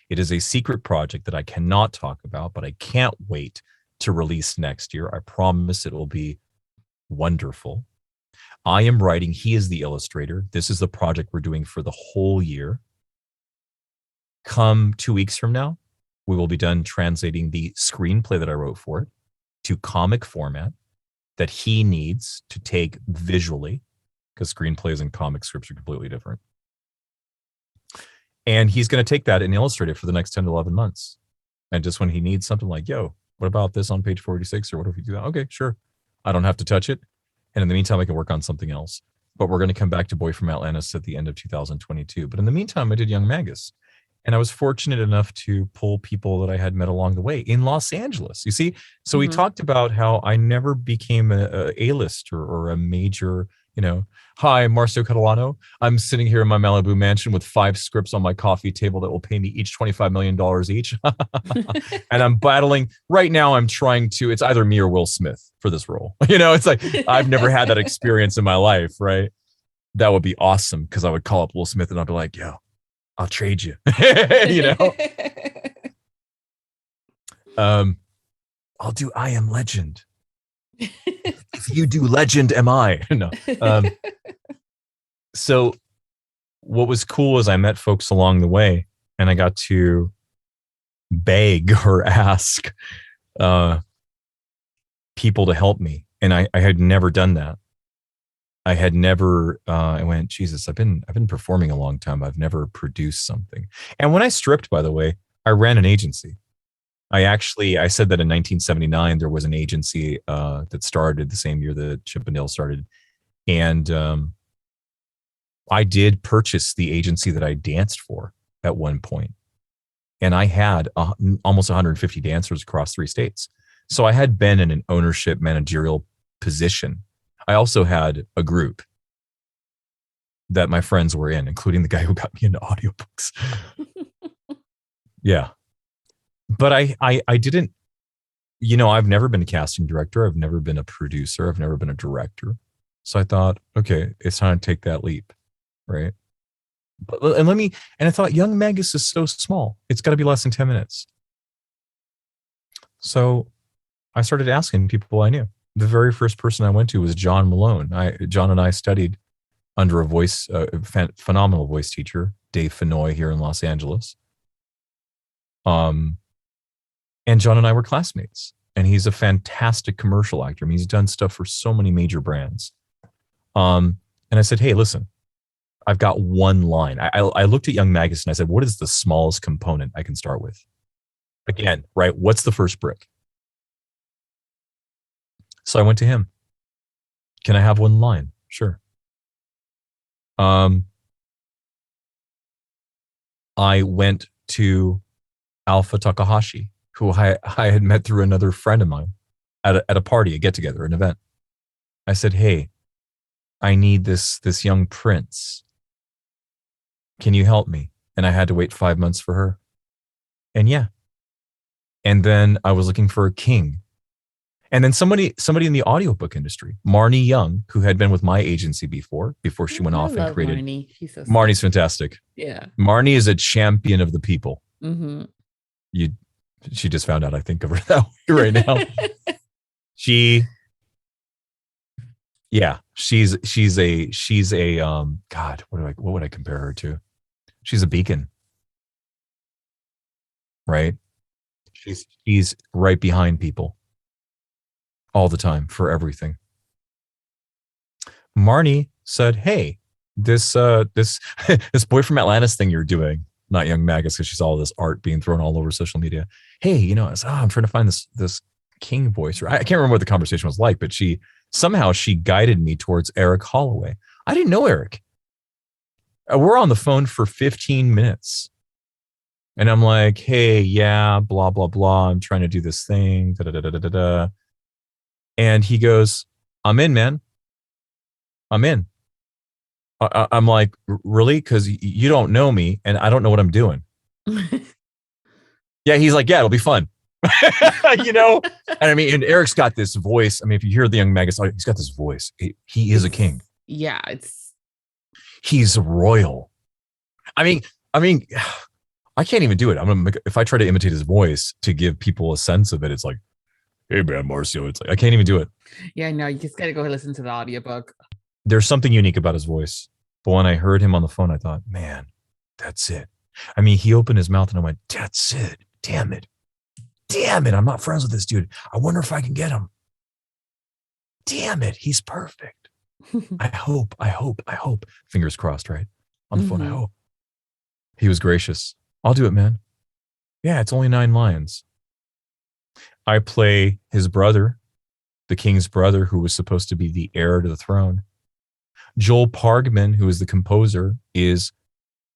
It is a secret project that I cannot talk about, but I can't wait to release next year. I promise it will be wonderful. I am writing. He is the illustrator. This is the project we're doing for the whole year. Come 2 weeks from now, we will be done translating the screenplay that I wrote for it to comic format that he needs to take visually, because screenplays and comic scripts are completely different. And he's going to take that and illustrate it for the next 10 to 11 months. And just when he needs something like, yo, what about this on page 46? Or what if we do that? Okay, sure. I don't have to touch it. And in the meantime, I can work on something else. But we're going to come back to Boy from Atlantis at the end of 2022. But in the meantime, I did Young Magus. And I was fortunate enough to pull people that I had met along the way in Los Angeles. You see, so we talked about how I never became a A-lister or a major, hi, Marcio Catalano. I'm sitting here in my Malibu mansion with 5 scripts on my coffee table that will pay me each $25 million each. And I'm battling right now. It's either me or Will Smith for this role. It's like, I've never had that experience in my life, right? That would be awesome because I would call up Will Smith and I'd be like, yo, I'll trade you. I'll do I Am Legend. If you do Legend, am I? No. So what was cool is I met folks along the way and I got to beg or ask people to help me. And I had never done that. I had never, I went, Jesus, I've been performing a long time. I've never produced something. And when I stripped, by the way, I ran an agency. I said that in 1979 there was an agency that started the same year that Chippendale started, and I did purchase the agency that I danced for at one point, and I had almost 150 dancers across 3 states. So I had been in an ownership managerial position. I also had a group that my friends were in, including the guy who got me into audiobooks. Yeah. But I didn't, I've never been a casting director. I've never been a producer. I've never been a director. So I thought, okay, it's time to take that leap. Right. And I thought Young Magus is so small. It's got to be less than 10 minutes. So I started asking people I knew. The very first person I went to was John Malone. John and I studied under a phenomenal voice teacher, Dave Fenoy, here in Los Angeles. And John and I were classmates, and he's a fantastic commercial actor. I mean, he's done stuff for so many major brands. And I said, hey, listen, I've got one line. I looked at Young Magus and I said, what is the smallest component I can start with? Again, right? What's the first brick? So I went to him. Can I have one line? Sure. I went to Alpha Takahashi, who I had met through another friend of mine at a party, a get-together, an event. I said, hey, I need this young prince. Can you help me? And I had to wait 5 months for her. And yeah. And then I was looking for a king. And then somebody in the audiobook industry, Marnie Young, who had been with my agency before she went off and created. Marnie. She's so Marnie's fantastic. Yeah. Marnie is a champion of the people. Mm-hmm. She just found out I think of her that way right now. she's a God, what would I compare her to? She's a beacon. Right? She's right behind people all the time for everything. Marnie said, hey, this this Boy from Atlantis thing you're doing, not Young Magus, because she's all this art being thrown all over social media. Hey, I said, I'm trying to find this king voice. I can't remember what the conversation was like, but she guided me towards Eric Holloway. I didn't know Eric. We're on the phone for 15 minutes. And I'm like, hey, yeah, blah, blah, blah. I'm trying to do this thing. Da, da, da, da, da, da. And he goes, I'm in, man. I'm in. I'm like, really? Because you don't know me and I don't know what I'm doing. Yeah, he's like, yeah, it'll be fun. And I mean, and Eric's got this voice. I mean, if you hear the Young Magus, he's got this voice. He is a king. Yeah, he's royal. I mean, I can't even do it. If I try to imitate his voice to give people a sense of it, it's like, hey man, Marcio. It's like I can't even do it. Yeah, no, you just gotta go listen to the audiobook. There's something unique about his voice. But when I heard him on the phone, I thought, man, that's it. I mean, he opened his mouth and I went, that's it. Damn it. I'm not friends with this dude. I wonder if I can get him. Damn it. He's perfect. I hope. Fingers crossed, right? On the phone, I hope. He was gracious. I'll do it, man. Yeah, it's only 9 lines. I play his brother, the king's brother, who was supposed to be the heir to the throne. Joel Pargman, who is the composer, is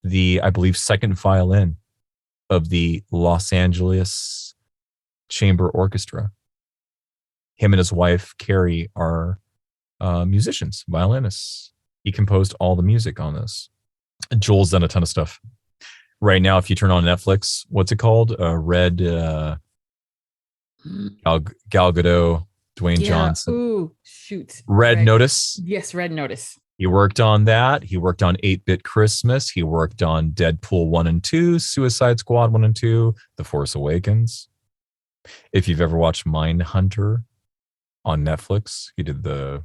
the, I believe, second violin of the Los Angeles Chamber Orchestra. Him and his wife, Carrie, are musicians, violinists. He composed all the music on this. Joel's done a ton of stuff. Right now, if you turn on Netflix, what's it called? Red Gal Gadot, Dwayne Johnson. Ooh, shoot. Red Notice. Yes, Red Notice. He worked on that. He worked on 8-Bit Christmas. He worked on Deadpool 1 and 2, Suicide Squad 1 and 2, The Force Awakens. If you've ever watched Mindhunter on Netflix, he did the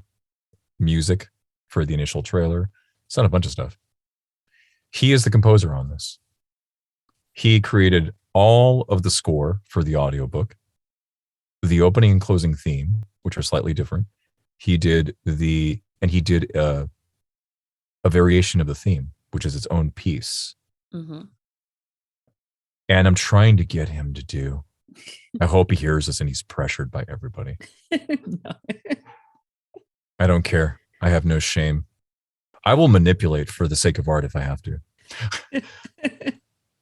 music for the initial trailer. He's done a bunch of stuff. He is the composer on this. He created all of the score for the audiobook, the opening and closing theme, which are slightly different. He did a variation of the theme, which is its own piece. Mm-hmm. And I'm trying to get him to do I hope he hears us and he's pressured by everybody. No. I don't care. I have no shame. I will manipulate for the sake of art if I have to.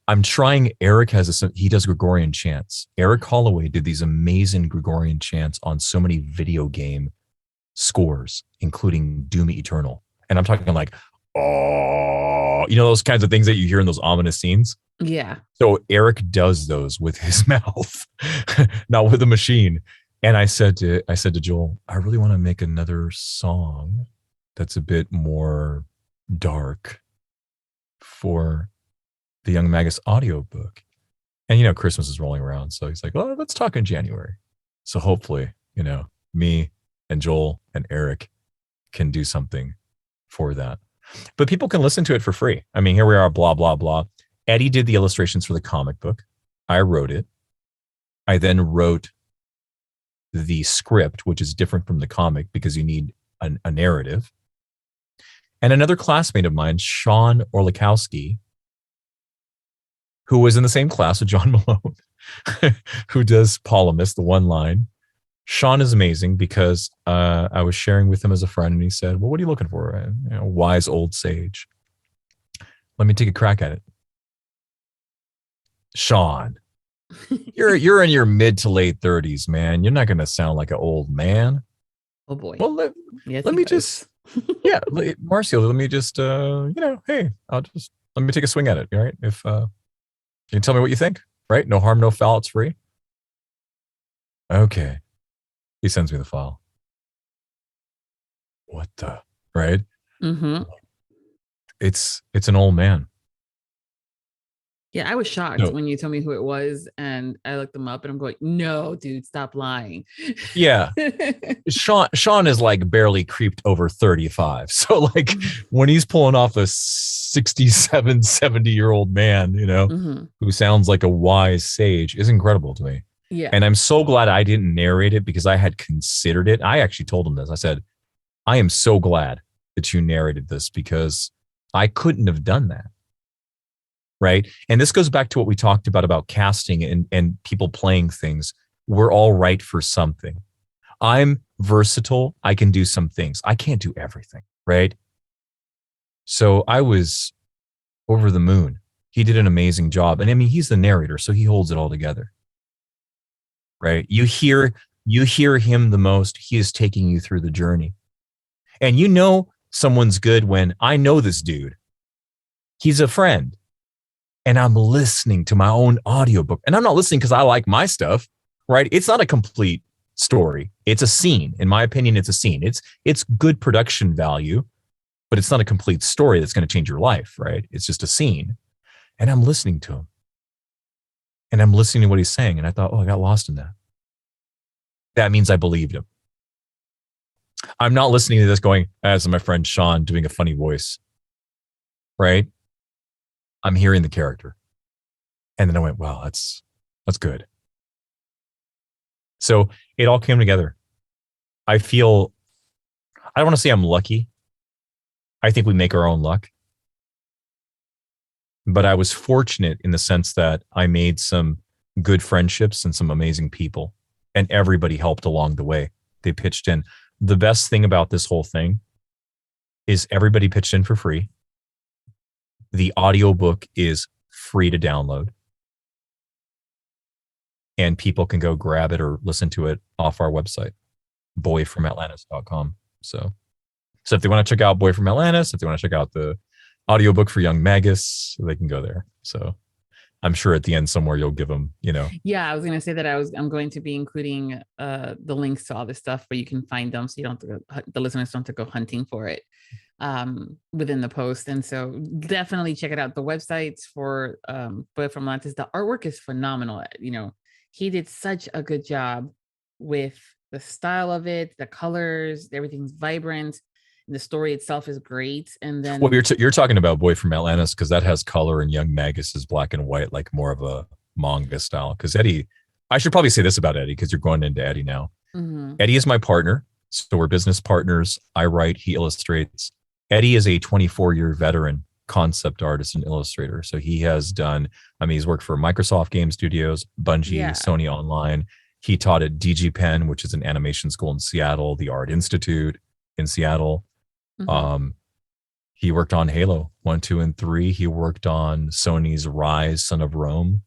I'm trying. Eric he does Gregorian chants. Eric Holloway did these amazing Gregorian chants on so many video game scores, including Doom Eternal. And I'm talking like, oh, those kinds of things that you hear in those ominous scenes. Yeah. So Eric does those with his mouth, not with a machine. And I said to Joel, I really want to make another song that's a bit more dark for the Young Magus audiobook. And, Christmas is rolling around. So he's like, well, let's talk in January. So hopefully, me and Joel and Eric can do something for that. But people can listen to it for free. I mean, here we are, blah, blah, blah. Eddie did the illustrations for the comic book. I wrote it. I then wrote the script, which is different from the comic because you need a narrative. And another classmate of mine, Sean Orlikowski, who was in the same class with John Malone, who does Polymus, the one line. Sean is amazing because I was sharing with him as a friend, and he said, well, what are you looking for? Wise old sage. Let me take a crack at it. Sean, you're in your mid to late 30s, man. You're not going to sound like an old man. Oh boy. Well, let me just, Marcio, let me just, hey, let me take a swing at it. All right. If you can tell me what you think, right? No harm, no foul. It's free. Okay. He sends me the file. What the, right? Mm-hmm. It's an old man. Yeah, I was shocked when you told me who it was, and I looked them up, and I'm going, no, dude, stop lying. Yeah. Sean is like barely creeped over 35. So like when he's pulling off a 67, 70-year-old man, who sounds like a wise sage is incredible to me. Yeah. And I'm so glad I didn't narrate it because I had considered it. I actually told him this. I said, I am so glad that you narrated this because I couldn't have done that. Right. And this goes back to what we talked about casting and people playing things. We're all right for something. I'm versatile. I can do some things. I can't do everything. Right. So I was over the moon. He did an amazing job. And I mean, he's the narrator, so he holds it all together. Right. You hear him the most. He is taking you through the journey. And someone's good when I know this dude. He's a friend. And I'm listening to my own audiobook. And I'm not listening because I like my stuff, right? It's not a complete story. It's a scene. In my opinion, it's a scene. It's good production value, but it's not a complete story that's going to change your life, right? It's just a scene. And I'm listening to him. And I'm listening to what he's saying. And I thought, I got lost in that. That means I believed him. I'm not listening to this going, as my friend Sean doing a funny voice, right? I'm hearing the character. And then I went, wow, that's good. So it all came together. I don't want to say I'm lucky. I think we make our own luck. But I was fortunate in the sense that I made some good friendships and some amazing people. And everybody helped along the way. They pitched in. The best thing about this whole thing is everybody pitched in for free. The audiobook is free to download. And people can go grab it or listen to it off our website, boyfromatlantis.com. So if they want to check out Boy from Atlantis, if they want to check out the audiobook for Young Magus, they can go there. So I'm sure at the end somewhere you'll give them, Yeah, I was going to say that I'm going to be including the links to all this stuff, but you can find them so you don't have to go, the listeners don't have to go hunting for it within the post. And so definitely check it out. The websites for Boy from Atlantis, the artwork is phenomenal. He did such a good job with the style of it, the colors, everything's vibrant. The story itself is great. And then you're talking about Boy from Atlantis because that has color, and Young Magus is black and white, like more of a manga style. Because Eddie, I should probably say this about Eddie because you're going into Eddie now. Mm-hmm. Eddie is my partner. So we're business partners. I write, he illustrates. Eddie is a 24-year veteran concept artist and illustrator. So he has done, he's worked for Microsoft Game Studios, Bungie, Sony Online. He taught at DigiPen, which is an animation school in Seattle, the Art Institute in Seattle. He worked on Halo 1, 2, and 3. He worked on Sony's Rise, Son of Rome.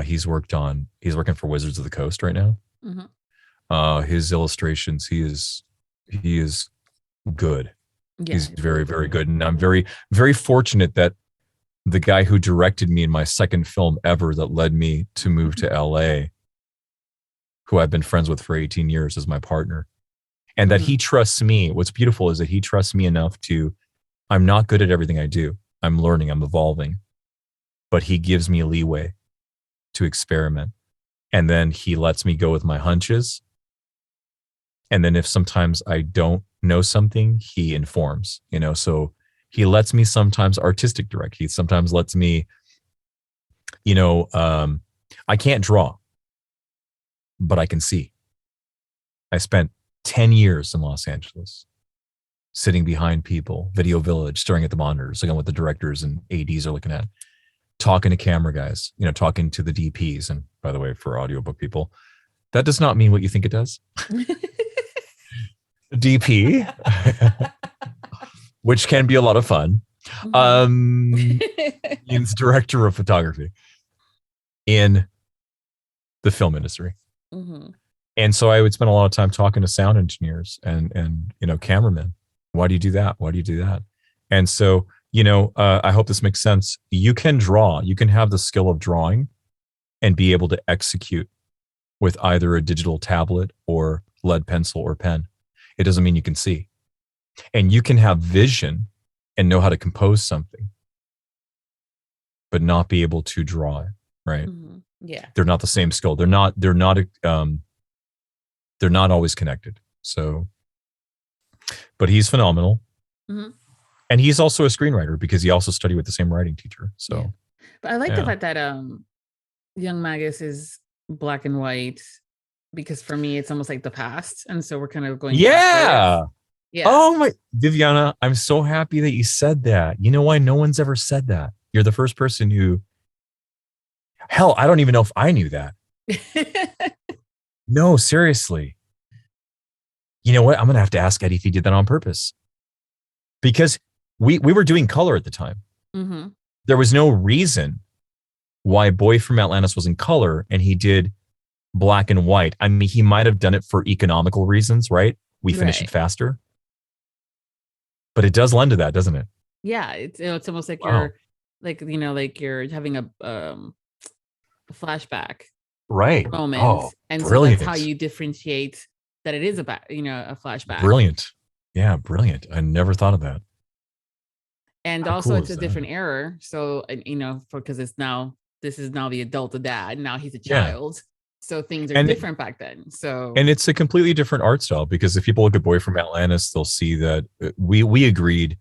He's working for Wizards of the Coast right now. His illustrations, he is good. Yeah, he's very, very good. And I'm very, very fortunate that the guy who directed me in my second film ever that led me to move to LA, who I've been friends with for 18 years, is my partner. And that he trusts me. What's beautiful is that he trusts me enough I'm not good at everything I do. I'm learning, I'm evolving. But he gives me leeway to experiment. And then he lets me go with my hunches. And then if sometimes I don't know something, he informs, so he lets me sometimes artistic direct. He sometimes lets me, I can't draw, but I can see. I spent 10 years in Los Angeles, sitting behind people, Video Village, staring at the monitors, looking at what the directors and ADs are looking at, talking to camera guys, talking to the DPs. And by the way, for audiobook people, that does not mean what you think it does. DP, which can be a lot of fun, means director of photography in the film industry. And so I would spend a lot of time talking to sound engineers and cameramen. Why do you do that? Why do you do that? And so, I hope this makes sense. You can draw. You can have the skill of drawing and be able to execute with either a digital tablet or lead pencil or pen. It doesn't mean you can see. And you can have vision and know how to compose something, but not be able to draw it, right? Yeah. They're not the same skill. They're not always connected. So, but he's phenomenal. And he's also a screenwriter because he also studied with the same writing teacher. So, yeah. But I like the fact that Young Magus is black and white, because for me it's almost like the past, and so we're kind of going backwards. Oh my, Viviana, I'm so happy that you said that. You know why no one's ever said that? You're the first person who, hell, I don't even know if I knew that. No, seriously. You know what? I'm gonna have to ask Eddie if he did that on purpose, because we were doing color at the time. There was no reason why Boy from Atlantis was in color and he did black and white. He might have done it for economical reasons, right? We finish it faster. But it does lend to that, doesn't it? Yeah, it's almost like you're you're having a flashback, right? Moment, and brilliant. So that's how you differentiate that it is a flashback. Brilliant, yeah, brilliant. I never thought of that. And how also, cool it's a different era. So because this is now the adult dad. Now he's a child. So things are different back then. So, and it's a completely different art style, because if people look at Boy from Atlantis, they'll see that we agreed,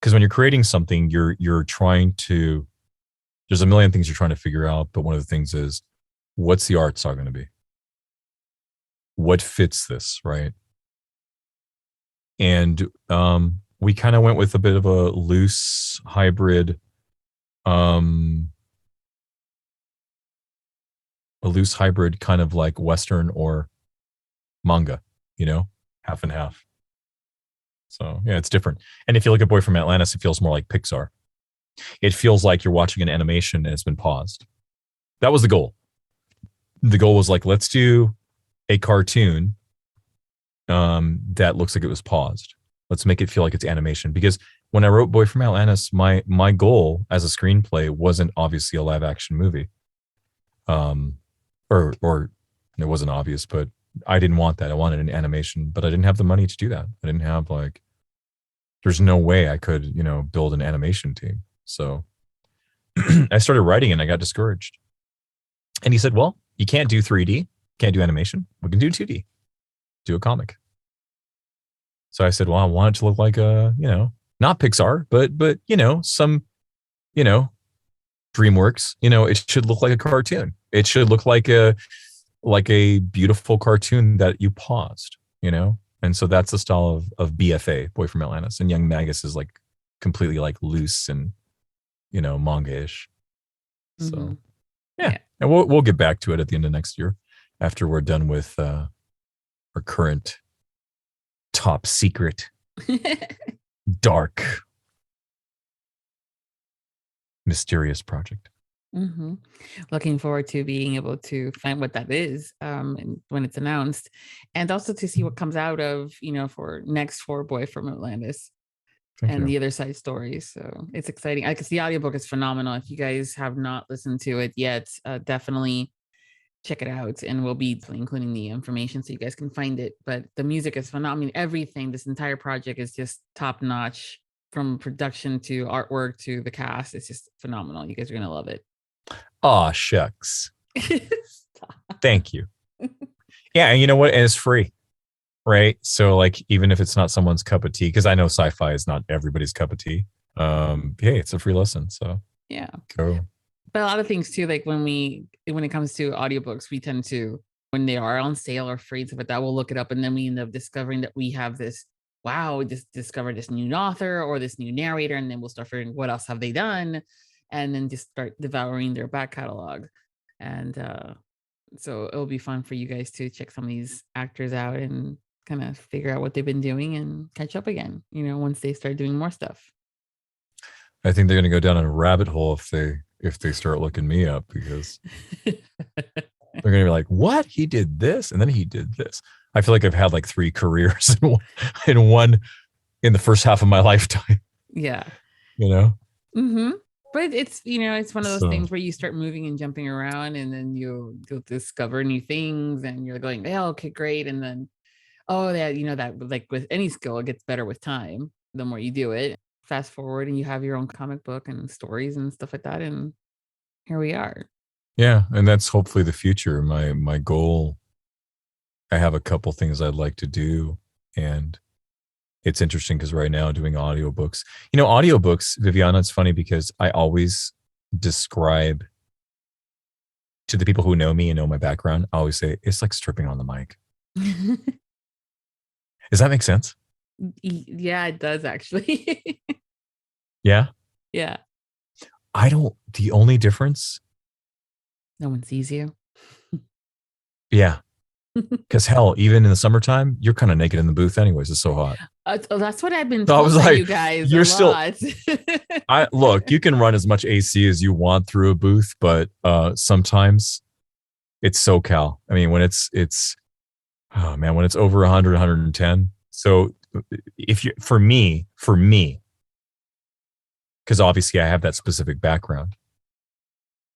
because when you're creating something, you're trying to, there's a million things you're trying to figure out. But one of the things is, what's the art style going to be? What fits this, right? And we kind of went with a bit of a loose hybrid, kind of like Western or manga, half and half. So yeah, it's different. And if you look at Boy from Atlantis, it feels more like Pixar. It feels like you're watching an animation and it's been paused. That was the goal. The goal was like, let's do a cartoon that looks like it was paused. Let's make it feel like it's animation. Because when I wrote Boy from Atlantis, my goal as a screenplay wasn't obviously a live action movie. Or it wasn't obvious, but I didn't want that. I wanted an animation, but I didn't have the money to do that. I didn't have there's no way I could, build an animation team. So I started writing and I got discouraged. And he said, well, you can't do 3D, can't do animation. We can do 2D, do a comic. So I said, well, I want it to look like not Pixar, but some, DreamWorks, it should look like a cartoon. It should look like a beautiful cartoon that you paused, And so that's the style of BFA, Boy from Atlantis. And Young Magus is completely like loose and, manga-ish. So yeah. And we'll get back to it at the end of next year after we're done with our current top secret dark mysterious project. Looking forward to being able to find what that is when it's announced, and also to see what comes out of for next for Boy from Atlantis. The other side stories. So it's exciting. I guess the audiobook is phenomenal. If you guys have not listened to it yet, definitely check it out, and we'll be including the information so you guys can find it. But the music is phenomenal. I mean, everything, this entire project is just top notch, from production to artwork to the cast. It's just phenomenal. You guys are going to love it. Aw, shucks. Thank you. Yeah. And you know what? And it's free, right? So like, even if it's not someone's cup of tea, because I know sci-fi is not everybody's cup of tea. Hey, it's a free listen. So yeah. Go. But a lot of things too, like when it comes to audiobooks, we tend to, when they are on sale or free, stuff like that, we'll look it up, and then we end up discovering that we have this, wow, we just discovered this new author or this new narrator, and then we'll start figuring what else have they done, and then just start devouring their back catalog. And so it'll be fun for you guys to check some of these actors out and kind of figure out what they've been doing and catch up again, once they start doing more stuff. I think they're going to go down a rabbit hole if they start looking me up, because they're going to be like, what? He did this, and then he did this. I feel like I've had like 3 careers in one in the first half of my lifetime. Yeah. But it's, it's one of those things where you start moving and jumping around, and then you'll discover new things, and you're going, oh, okay, great. And then, that like with any skill, it gets better with time. The more you do it, fast forward, and you have your own comic book and stories and stuff like that. And here we are. Yeah. And that's hopefully the future. My goal, I have a couple things I'd like to do, and it's interesting because right now doing audiobooks, audiobooks, Viviana, it's funny because I always describe to the people who know me and know my background, I always say it's like stripping on the mic. Does that make sense? Yeah, it does actually. Yeah. Yeah. The only difference. No one sees you. Yeah. Because hell, even in the summertime, you're kind of naked in the booth anyways. It's so hot. That's what I've been told by you guys. You're still. Look, you can run as much AC as you want through a booth, but sometimes it's SoCal. I mean, when it's when it's over 100, 110. So for me, because obviously I have that specific background.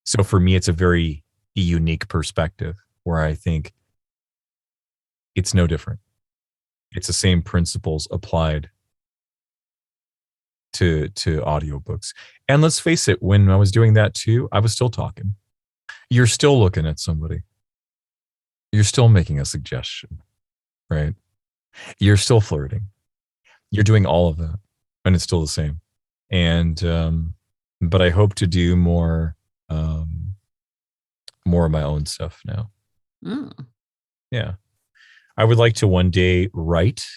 So for me, it's a very unique perspective where I think it's no different. It's the same principles applied to audiobooks. And let's face it, when I was doing that too, I was still talking. You're still looking at somebody. You're still making a suggestion, right? You're still flirting. You're doing all of that, and it's still the same. And but I hope to do more of my own stuff now. Yeah. I would like to one day write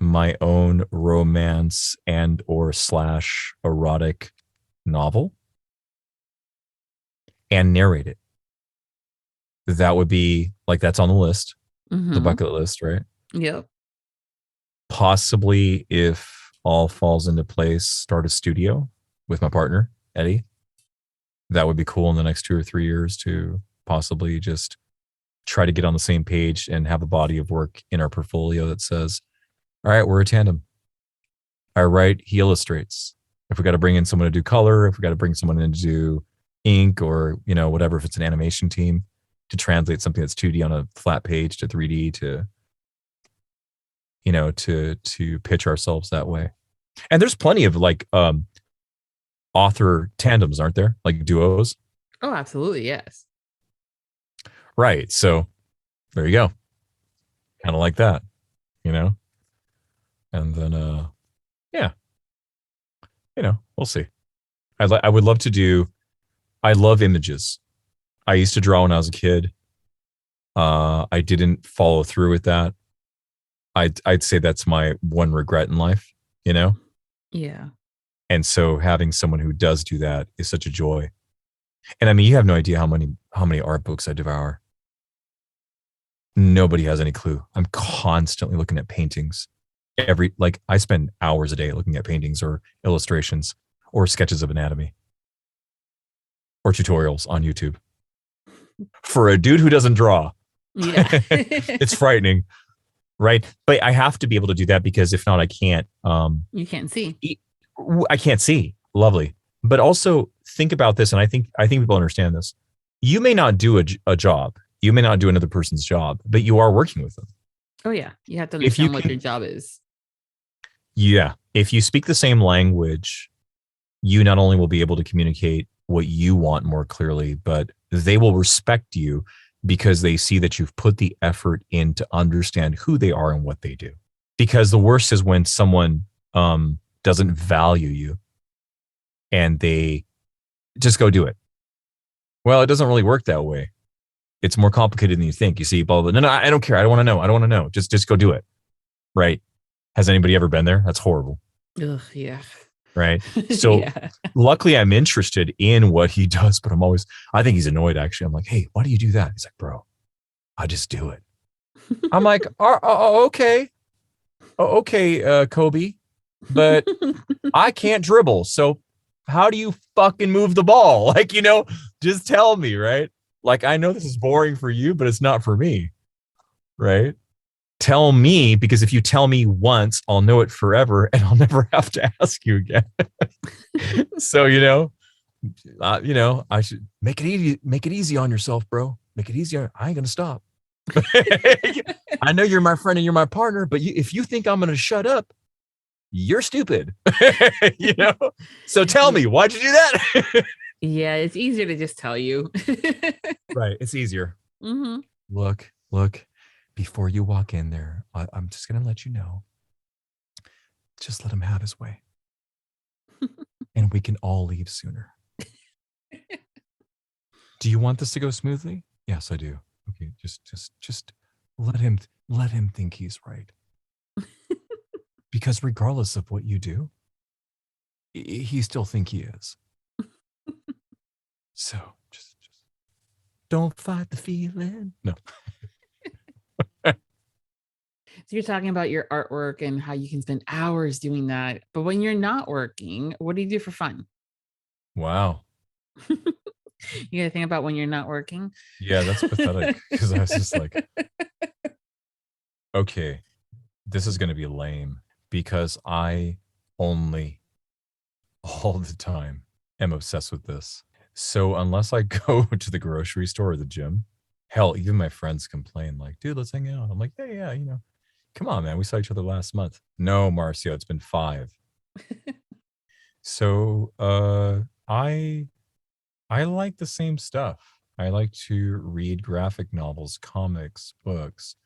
my own romance and or / erotic novel and narrate it. That would be like, that's on the list, the bucket list, right? Yep. Possibly, if all falls into place, start a studio with my partner, Eddie. That would be cool in the next 2 or 3 years to possibly just try to get on the same page and have a body of work in our portfolio that says, all right, we're a tandem. I write, he illustrates. If we got to bring in someone to do color, if we got to bring someone in to do ink or, whatever, if it's an animation team to translate something that's 2D on a flat page to 3D to pitch ourselves that way. And there's plenty of like author tandems, aren't there? Like duos. Oh, absolutely. Yes. Right. So there you go. Kind of like that, and then, we'll see. I would love to do, I love images. I used to draw when I was a kid. I didn't follow through with that. I'd say that's my one regret in life, Yeah. And so having someone who does do that is such a joy. And I mean, you have no idea how many art books I devour. Nobody has any clue. I'm constantly looking at paintings. I spend hours a day looking at paintings or illustrations or sketches of anatomy or tutorials on YouTube. For a dude who doesn't draw, Yeah. it's frightening, right? But I have to be able to do that because if not, I can't. You can't see. I can't see. Lovely. But also think about this, and I think people understand this. You may not do a job. You may not do another person's job, but you are working with them. Oh, yeah. You have to understand what your job is. Yeah. If you speak the same language, you not only will be able to communicate what you want more clearly, but they will respect you because they see that you've put the effort in to understand who they are and what they do. Because the worst is when someone doesn't value you and they just go do it. Well, it doesn't really work that way. It's more complicated than you think. You see, blah, blah, blah. No, I don't care. I don't want to know. Just go do it. Right. Has anybody ever been there? That's horrible. Ugh, yeah. Right. So luckily I'm interested in what he does, but I think he's annoyed actually. I'm like, hey, why do you do that? He's like, bro, I just do it. I'm like, okay. Okay, Kobe, but I can't dribble. So how do you fucking move the ball? Like, just tell me, right? Like, I know this is boring for you, but it's not for me, right? Tell me, because if you tell me once, I'll know it forever and I'll never have to ask you again. So, I should make it easy on yourself, bro. Make it easier. I ain't going to stop. I know you're my friend and you're my partner, but if you think I'm going to shut up, you're stupid. So tell me, why'd you do that? Yeah, it's easier to just tell you. Right. It's easier. Mm-hmm. Look, before you walk in there, I'm just going to let you know. Just let him have his way. And we can all leave sooner. Do you want this to go smoothly? Yes, I do. Okay, just let him think he's right. Because regardless of what you do, he still think he is. So just don't fight the feeling. No. So you're talking about your artwork and how you can spend hours doing that. But when you're not working, what do you do for fun? Wow. You gotta think about when you're not working. Yeah, that's pathetic. Because I was just like, okay, this is going to be lame because I only all the time am obsessed with this. So unless I go to the grocery store or the gym, hell, even my friends complain like, dude, let's hang out. I'm like, hey, yeah, come on, man. We saw each other last month. No, Marcio, it's been 5. So I like the same stuff. I like to read graphic novels, comics, books,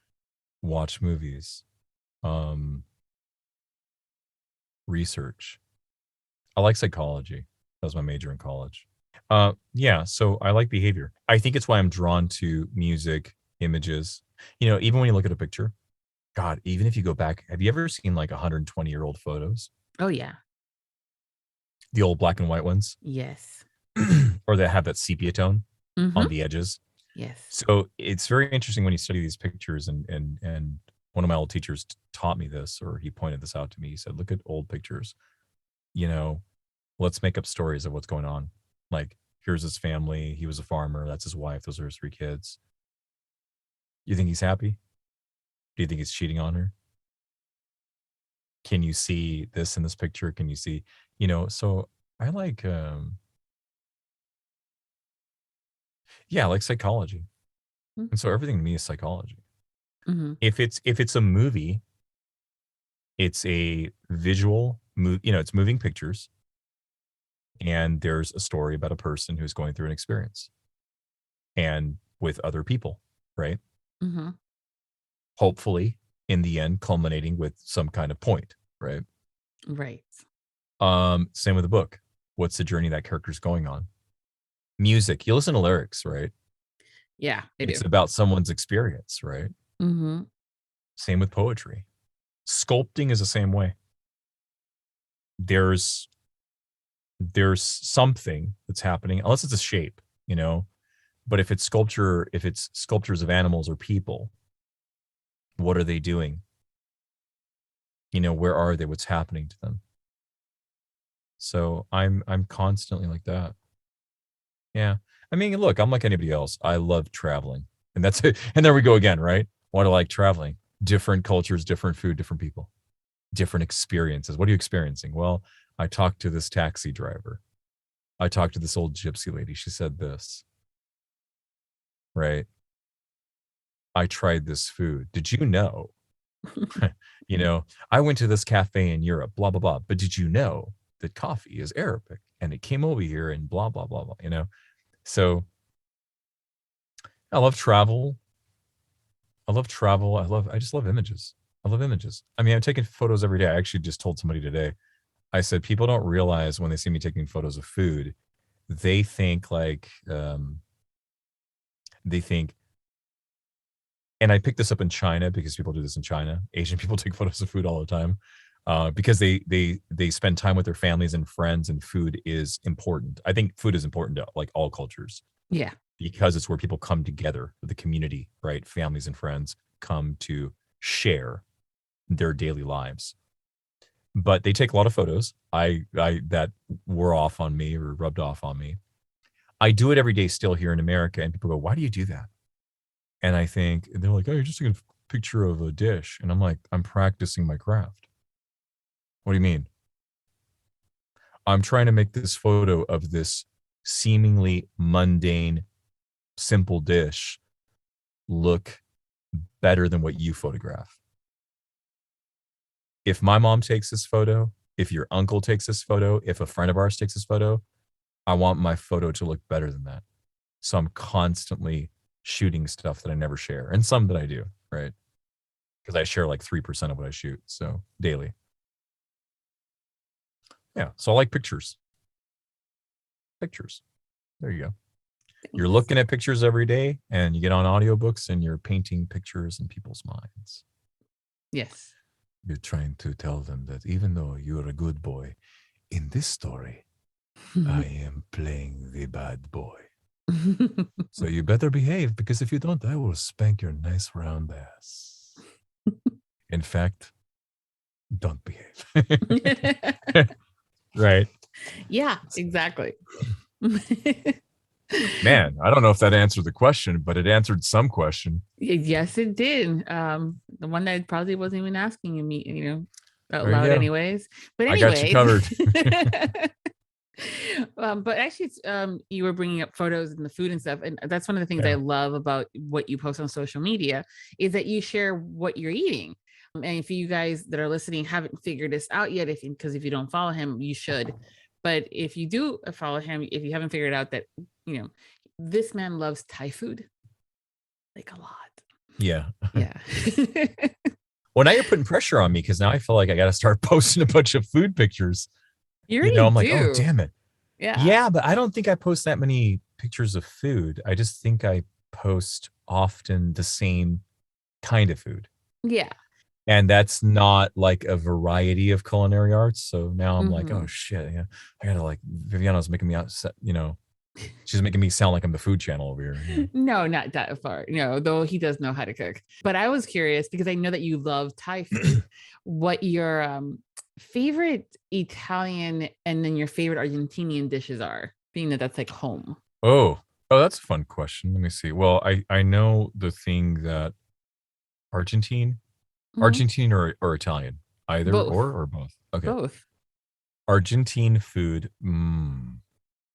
watch movies, research. I like psychology. That was my major in college. Yeah, so I like behavior. I think it's why I'm drawn to music, images. Even when you look at a picture, God, even if you go back, have you ever seen like 120-year-old photos? Oh, yeah. The old black and white ones? Yes. Or that have that sepia tone on the edges? Yes. So it's very interesting when you study these pictures, and one of my old teachers taught me this, or he pointed this out to me. He said, look at old pictures. Let's make up stories of what's going on. Like, here's his family. He was a farmer. That's his wife. Those are his 3 kids. You think he's happy? Do you think he's cheating on her? Can you see this in this picture? Can you see, so I like, I like psychology. And so everything to me is psychology. Mm-hmm. If it's a movie, it's a visual it's moving pictures. And there's a story about a person who's going through an experience and with other people, right? Mm-hmm. Hopefully, in the end, culminating with some kind of point, right? Right. Same with a book. What's the journey that character's going on? Music, you listen to lyrics, right? Yeah, it's about someone's experience, right? Mm-hmm. Same with poetry. Sculpting is the same way. There's there's something that's happening, unless it's a shape, but if it's sculptures of animals or people, what are they doing? Where are they? What's happening to them? So I'm constantly like that. Yeah. I mean, look, I'm like anybody else. I love traveling. And that's it. And there we go again, right? Why do I like traveling? Different cultures, different food, different people, different experiences. What are you experiencing? Well, I talked to this taxi driver. I talked to this old gypsy lady. She said this, right? I tried this food. Did you know? I went to this cafe in Europe, blah, blah, blah. But did you know that coffee is Arabic and it came over here and blah, blah, blah, blah, So I love travel. I just love images. I love images. I mean, I'm taking photos every day. I actually just told somebody today, I said, people don't realize when they see me taking photos of food, they think and I picked this up in China because people do this in China. Asian people take photos of food all the time because they spend time with their families and friends, and food is important. I think food is important to like all cultures. Yeah. Because it's where people come together, the community, right? Families and friends come to share their daily lives. But they take a lot of photos. That wore off on me or rubbed off on me. I do it every day still here in America, and people go, "Why do you do that?" And I think, and they're like, "Oh, you're just taking a picture of a dish." And I'm like, "I'm practicing my craft." What do you mean? I'm trying to make this photo of this seemingly mundane, simple dish look better than what you photograph. If my mom takes this photo, if your uncle takes this photo, if a friend of ours takes this photo, I want my photo to look better than that. So I'm constantly shooting stuff that I never share, and some that I do, right? Because I share like 3% of what I shoot, so daily. Yeah, so I like pictures. Pictures. There you go. You're looking at pictures every day, and you get on audiobooks, and you're painting pictures in people's minds. Yes. You're trying to tell them that even though you're a good boy, in this story, I am playing the bad boy. So you better behave, because if you don't, I will spank your nice round ass. In fact, don't behave. Right. Yeah, exactly. Man, I don't know if that answered the question, but it answered some question. Yes, it did. The one that probably wasn't even asking me, out loud anyways. But anyway, I got you covered. But actually, you were bringing up photos and the food and stuff, and that's one of the things I love about what you post on social media is that you share what you're eating. And if you guys that are listening haven't figured this out yet, because if you don't follow him, you should. But if you do follow him, if you haven't figured out that, this man loves Thai food, like a lot. Yeah. Yeah. Well, now you're putting pressure on me, because now I feel like I got to start posting a bunch of food pictures. I'm like, oh, damn it. Yeah, but I don't think I post that many pictures of food. I just think I post often the same kind of food. Yeah. And that's not like a variety of culinary arts. So now I'm like, oh shit, yeah, I gotta like, Viviana's making me upset, she's making me sound like I'm the food channel over here. No, not that far. No, though he does know how to cook. But I was curious, because I know that you love Thai food, what your favorite Italian and then your favorite Argentinian dishes are, being that that's like home. Oh, that's a fun question. Let me see. Well, I know the thing that Argentine or Italian, either both. or both. Okay. Both. Argentine food. Damn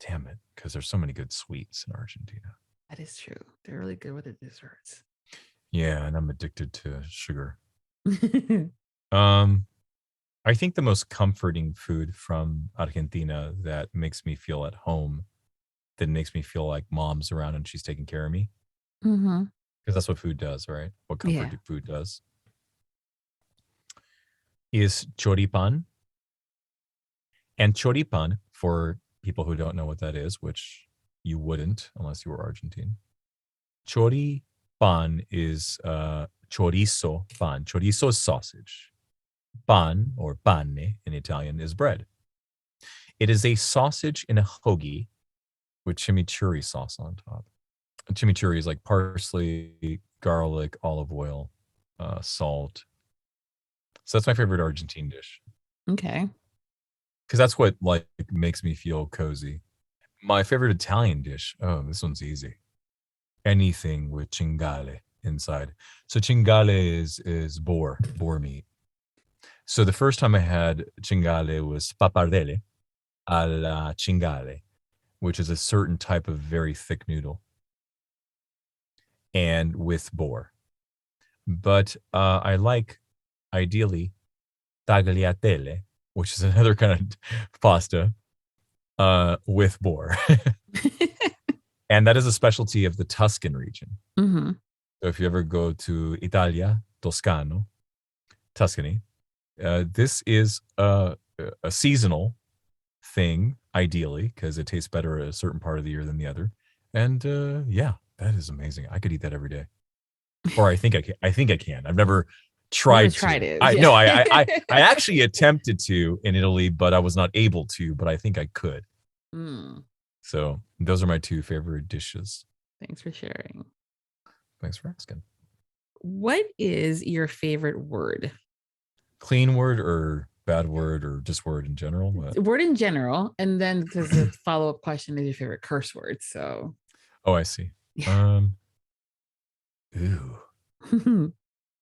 it. Because there's so many good sweets in Argentina. That is true. They're really good with the desserts. Yeah. And I'm addicted to sugar. I think the most comforting food from Argentina that makes me feel at home, that makes me feel like mom's around and she's taking care of me. Because that's what food does, right? What comfort food does. Is choripan. And choripan, for people who don't know what that is, which you wouldn't unless you were Argentine. Choripan is chorizo pan. Chorizo is sausage. Pan, or pane in Italian, is bread. It is a sausage in a hoagie with chimichurri sauce on top. And chimichurri is like parsley, garlic, olive oil, salt. So that's my favorite Argentine dish. Okay. Because that's what like makes me feel cozy. My favorite Italian dish. Oh, this one's easy. Anything with cingale inside. So cingale is boar meat. So the first time I had cingale was pappardelle alla cingale, which is a certain type of very thick noodle, and with boar. But I like, ideally, tagliatelle, which is another kind of pasta, with boar. And that is a specialty of the Tuscan region. Mm-hmm. So if you ever go to Italia, Toscano, Tuscany, this is a seasonal thing, ideally, because it tastes better at a certain part of the year than the other. And yeah, that is amazing. I could eat that every day. Or I think I can. I've never tried it. No, I actually attempted to in Italy, but I was not able to, but I think I could. So those are my two favorite dishes. Thanks for sharing. Thanks for asking. What is your favorite word? Clean word or bad word or just word in general? What? Word in general. And then because the follow-up question is your favorite curse word. So. Oh, I see. Yeah. Ooh.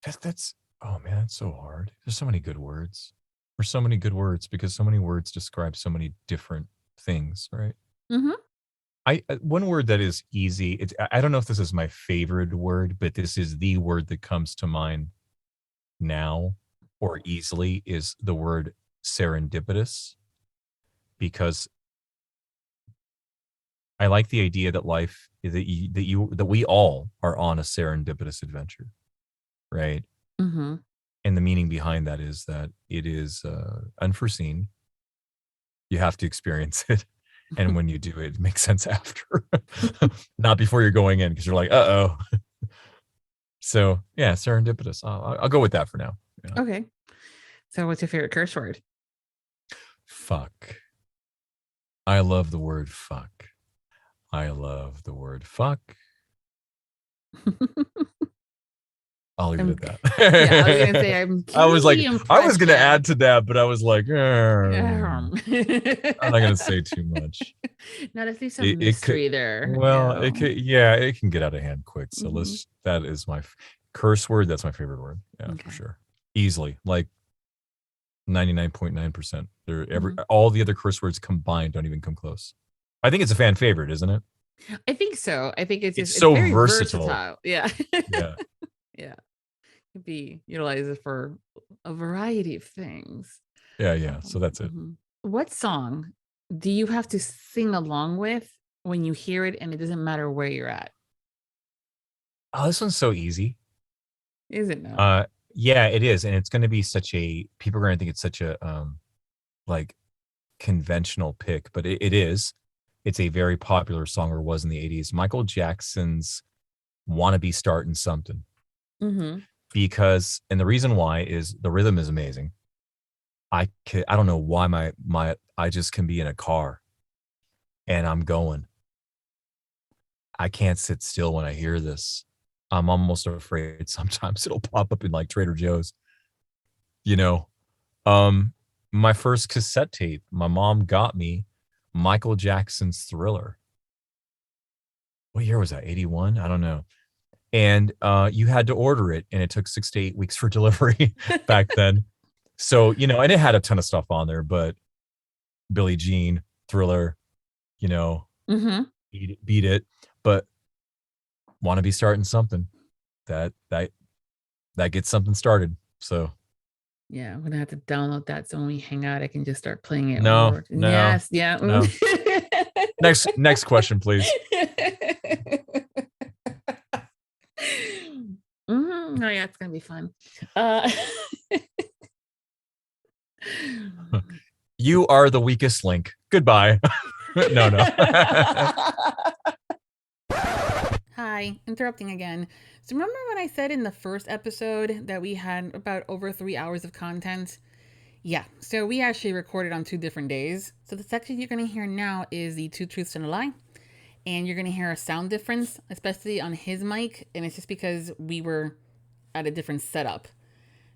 That's oh man, that's so hard. There's so many good words. There's so many good words because so many words describe so many different things, right? Mm-hmm. One word that is easy. I don't know if this is my favorite word, but this is the word that comes to mind now or easily is the word serendipitous, because I like the idea that life is that we all are on a serendipitous adventure, right? Mm-hmm. And the meaning behind that is that it is unforeseen. You have to experience it. And when you do it makes sense after, not before you're going in, because you're like, uh-oh. So yeah, serendipitous. I'll go with that for now. Yeah. Okay. So what's your favorite curse word? Fuck. I love the word fuck. I love the word fuck. I'll leave it at that. Yeah, I was gonna say I was gonna add to that, but I was like, I'm not gonna say too much. Not if there's some mystery there. Well, it can get out of hand quick. So that is my curse word. That's my favorite word. Yeah, for sure. Easily, like 99.9%. All the other curse words combined don't even come close. I think it's a fan favorite, isn't it? I think so. I think it's so very versatile. Yeah. Yeah. Yeah. Could be utilized for a variety of things. Yeah. So that's it. What song do you have to sing along with when you hear it and it doesn't matter where you're at? Oh, this one's so easy. Is it now? Yeah, it is. And it's going to be people are going to think it's such a like conventional pick, but it is. It's a very popular song, or was in the 80s. Michael Jackson's "Wanna Be Startin' Something." Because, and the reason why is the rhythm is amazing. I don't know why I just can be in a car and I'm going. I can't sit still when I hear this. I'm almost afraid sometimes it'll pop up in like Trader Joe's. My first cassette tape, my mom got me Michael Jackson's Thriller. What year was that? 81? I don't know. And you had to order it, and it took 6 to 8 weeks for delivery back then. So, and it had a ton of stuff on there, but Billie Jean, Thriller, beat it. But Want to Be Starting Something, that gets something started. So yeah, I'm gonna have to download that, so when we hang out I can just start playing it. No. Yes, yeah. No. Next question, please. Oh yeah, it's gonna be fun. You are the weakest link. Goodbye. No. Hi, interrupting again. So remember when I said in the first episode that we had about over 3 hours of content? Yeah, so we actually recorded on 2 different days. So the section you're going to hear now is the 2 truths and a lie. And you're going to hear a sound difference, especially on his mic. And it's just because we were at a different setup.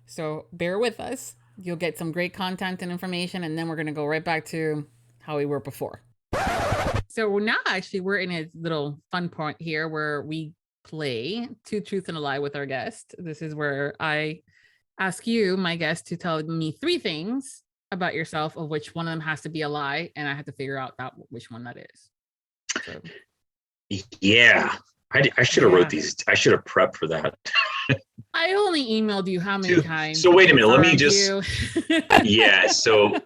So bear with us. You'll get some great content and information. And then we're going to go right back to how we were before. So now actually we're in a little fun point here where we play 2 truths and a lie with our guest. This is where I ask you, my guest, to tell me 3 things about yourself, of which one of them has to be a lie, and I have to figure out which one that is. So. Yeah, I should have wrote these. I should have prepped for that. I only emailed you how many times? So wait a minute, let me just. Yeah, so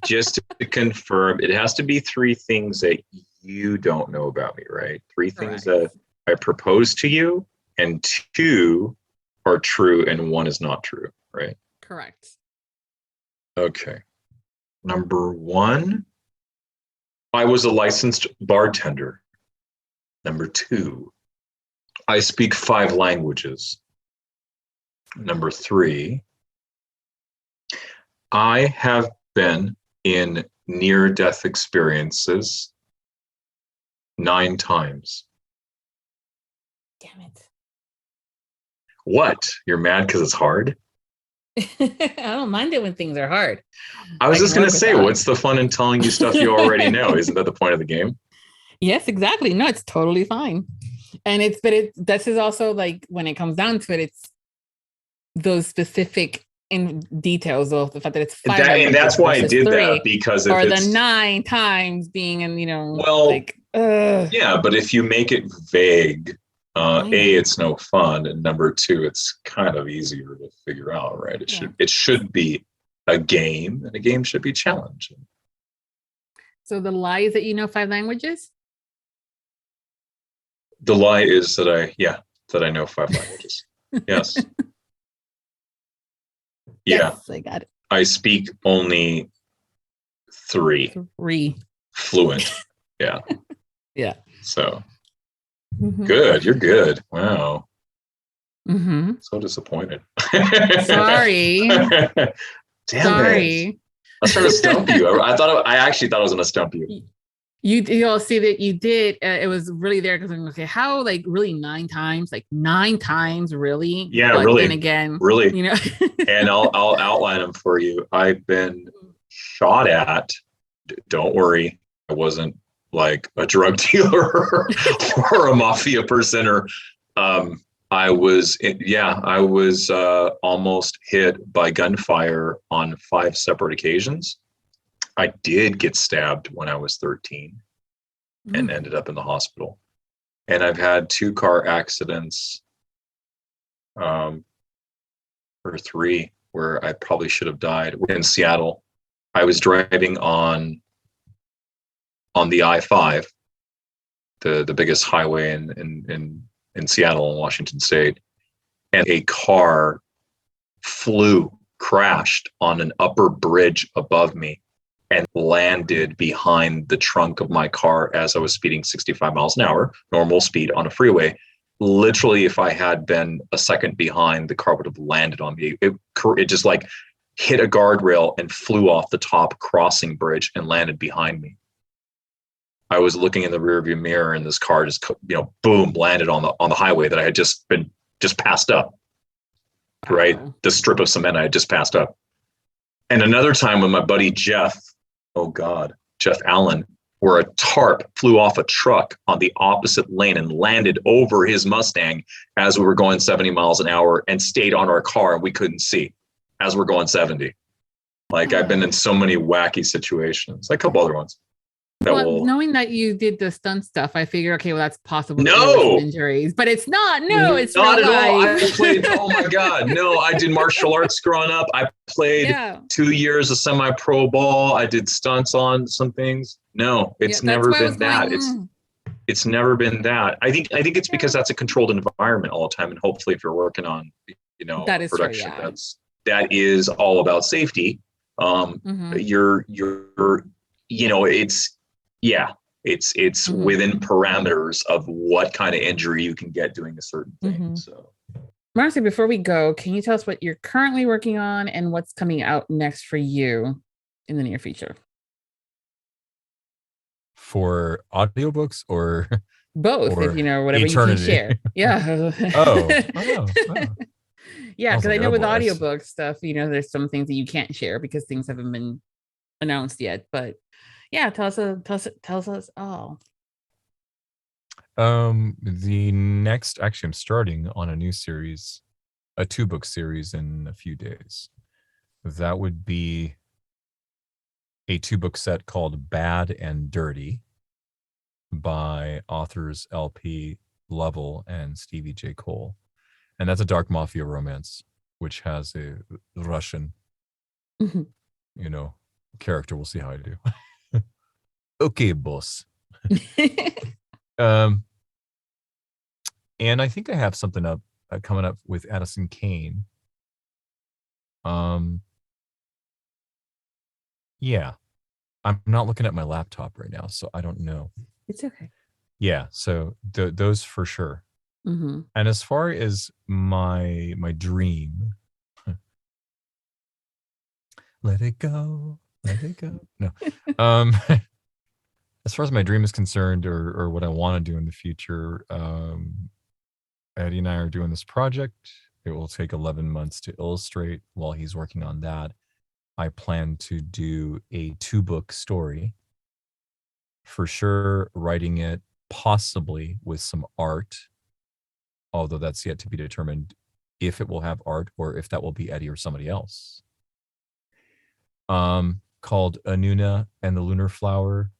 just to confirm, it has to be 3 things that you don't know about me, right? 3 things that I propose to you, and 2 are true and 1 is not true, right? Correct. Okay. Number 1, I was a licensed bartender. Number 2, I speak 5 languages. Number 3, I have been in near-death experiences 9 times. Damn it. What? You're mad because it's hard? I don't mind it when things are hard. I was just going to say, what's the fun in telling you stuff you already know? Isn't that the point of the game? Yes, exactly. No, it's totally fine. And this is also like, when it comes down to it, it's those specific in details of the fact that it's 5. And that's why I did that, because if it's the 9 times being in, yeah, but if you make it vague, it's no fun, and number 2, it's kind of easier to figure out, right? It should be a game, and a game should be challenging. So the lie is that you know 5 languages? The lie is that I know 5 languages. Yes. Yeah. Yes, I got it. I speak only 3. Fluent. Yeah. Yeah. So good. You're good. Wow. Mm-hmm. So disappointed. Sorry. Damn it. I was trying to stump you. I actually thought I was going to stump you. You'll see that you did. It was really there because I'm okay. How really 9 times? Like 9 times, really? Yeah, but really. Then again, really. And I'll outline them for you. I've been shot at. Don't worry, I wasn't like a drug dealer or a mafia person. Or I was almost hit by gunfire on 5 separate occasions. I did get stabbed when I was 13 and ended up in the hospital. And I've had 2 car accidents, or 3, where I probably should have died. In Seattle, I was driving on the I-5, the biggest highway in Seattle, in Washington State, and a car crashed on an upper bridge above me and landed behind the trunk of my car as I was speeding 65 miles an hour, normal speed on a freeway. Literally, if I had been a second behind, the car would have landed on me. It just like hit a guardrail and flew off the top crossing bridge and landed behind me. I was looking in the rearview mirror, and this car just, boom, landed on the highway that I had just passed up. Right, the strip of cement I had just passed up. And another time when my buddy Jeff Allen, where a tarp flew off a truck on the opposite lane and landed over his Mustang as we were going 70 miles an hour and stayed on our car, and we couldn't see as we're going 70. Like, I've been in so many wacky situations, like a couple other ones. Knowing that you did the stunt stuff, I figure, okay, well, that's possible. No injuries, but it's not. No, it's not at all. I played. Oh my God, no! I did martial arts growing up. I played 2 years of semi-pro ball. I did stunts on some things. No, it's never been that. It's never been that. I think it's because that's a controlled environment all the time, and hopefully, if you're working on, that is production, true, that is all about safety. It's within parameters of what kind of injury you can get doing a certain thing. So Marcio, before we go, can you tell us what you're currently working on and what's coming out next for you in the near future? For audiobooks or both, or if you know, whatever eternity? You can share. Yeah. Oh. Yeah, because I know oh with boy, audiobook stuff, you know, there's some things that you can't share because things haven't been announced yet. But yeah, tell us all. The next, actually, I'm starting on a new series, a 2-book series in a few days. That would be a 2-book set called Bad and Dirty by authors LP Lovell and Stevie J. Cole. And that's a dark mafia romance, which has a Russian, character. We'll see how I do. Okay, boss. And I think I have something coming up with Addison Kane. Yeah, I'm not looking at my laptop right now, so I don't know. It's okay. Yeah, so those for sure. Mm-hmm. And as far as my dream, let it go. No. As far as my dream is concerned, or what I want to do in the future, Eddie and I are doing this project. It will take 11 months to illustrate. While he's working on that, I plan to do a 2-book story. For sure, writing it possibly with some art, although that's yet to be determined if it will have art or if that will be Eddie or somebody else. Called Anuna and the Lunar Flower,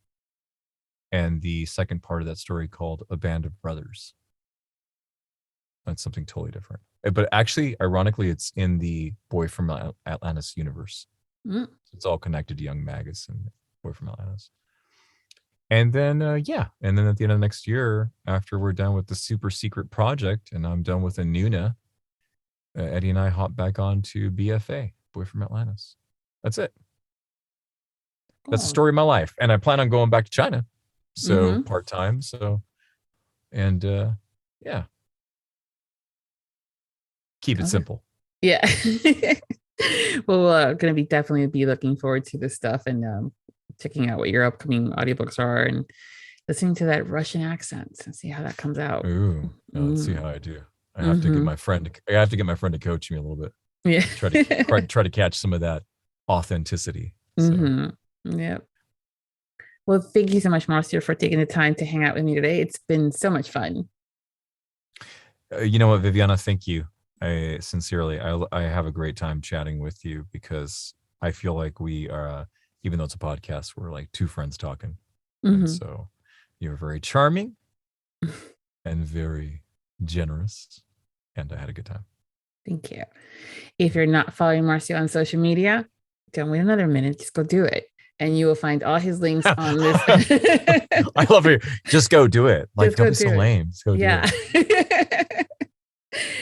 and the second part of that story called A Band of Brothers. That's something totally different. But actually, ironically, it's in the Boy from Atlantis universe. Mm. It's all connected to Young Magus and Boy from Atlantis. And then, and then at the end of next year, after we're done with the super secret project and I'm done with Anuna, Eddie and I hop back on to BFA, Boy from Atlantis. That's it. That's the story of my life. And I plan on going back to China. So part-time. So, and yeah. Keep it simple. Yeah. Well, going to be definitely be looking forward to this stuff and checking out what your upcoming audiobooks are and listening to that Russian accent and see how that comes out. Ooh, let's see how I do. I have to get my friend. I have to get my friend to coach me a little bit. Yeah. try to catch some of that authenticity. So. Yep. Well, thank you so much, Marcio, for taking the time to hang out with me today. It's been so much fun. You know what, Viviana? Thank you. I have a great time chatting with you because I feel like we are, even though it's a podcast, we're like two friends talking. And so you're very charming and very generous. And I had a good time. Thank you. If you're not following Marcio on social media, don't wait another minute. Just go do it. And you will find all his links on this. I love it. Just go do it. Like, don't be so lame. Just go do it.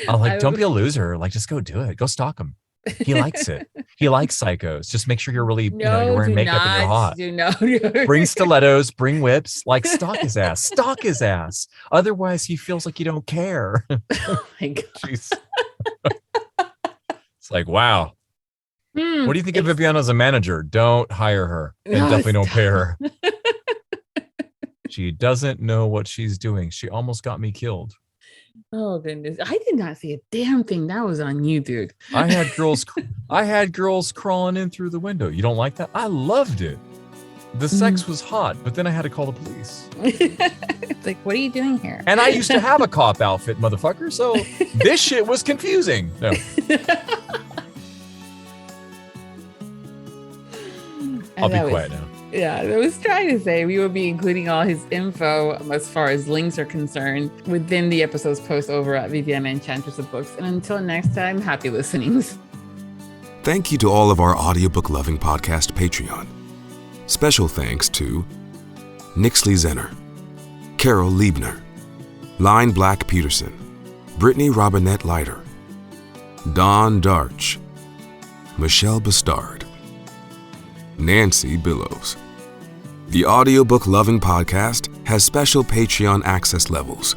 I'm like, don't be a loser. Like, just go do it. Go stalk him. He likes it. He likes psychos. Just make sure you're really, you're wearing makeup and you're hot. Bring stilettos, bring whips, like stalk his ass. Stalk his ass. Otherwise, he feels like you don't care. Oh my God. Jeez. It's like, wow. What do you think of Viviana as a manager? Don't hire her. And definitely don't pay her. She doesn't know what she's doing. She almost got me killed. Oh goodness. I did not see a damn thing. That was on you, dude. I had girls crawling in through the window. You don't like that? I loved it. The sex was hot, but then I had to call the police. It's like, what are you doing here? And I used to have a cop outfit, motherfucker. So this shit was confusing. No. I'll be quiet now. Yeah, I was trying to say we will be including all his info as far as links are concerned within the episode's post over at Viviana, Enchantress of Books. And until next time, happy listenings. Thank you to all of our Audiobook Lovin Podcast Patreon. Special thanks to Nixley Zenner, Carol Liebner, Line Black Peterson, Brittany Robinette Leiter, Don Darch, Michelle Bastard, Nancy Billows. The Audiobook Lovin Podcast has special Patreon access levels.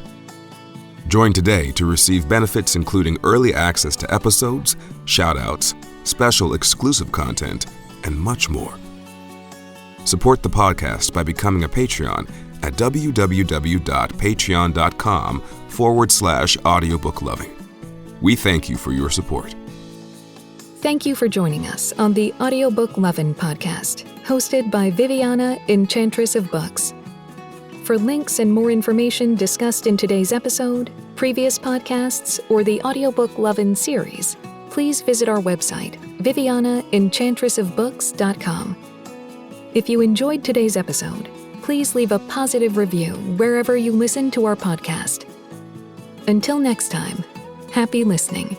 Join today to receive benefits including early access to episodes, shout-outs, special exclusive content, and much more. Support the podcast by becoming a Patreon at www.patreon.com/Audiobook Lovin. We thank you for your support. Thank you for joining us on the Audiobook Lovin Podcast, hosted by Viviana, Enchantress of Books. For links and more information discussed in today's episode, previous podcasts, or the Audiobook Lovin Series, please visit our website, vivianaenchantressofbooks.com. If you enjoyed today's episode, please leave a positive review wherever you listen to our podcast. Until next time, happy listening.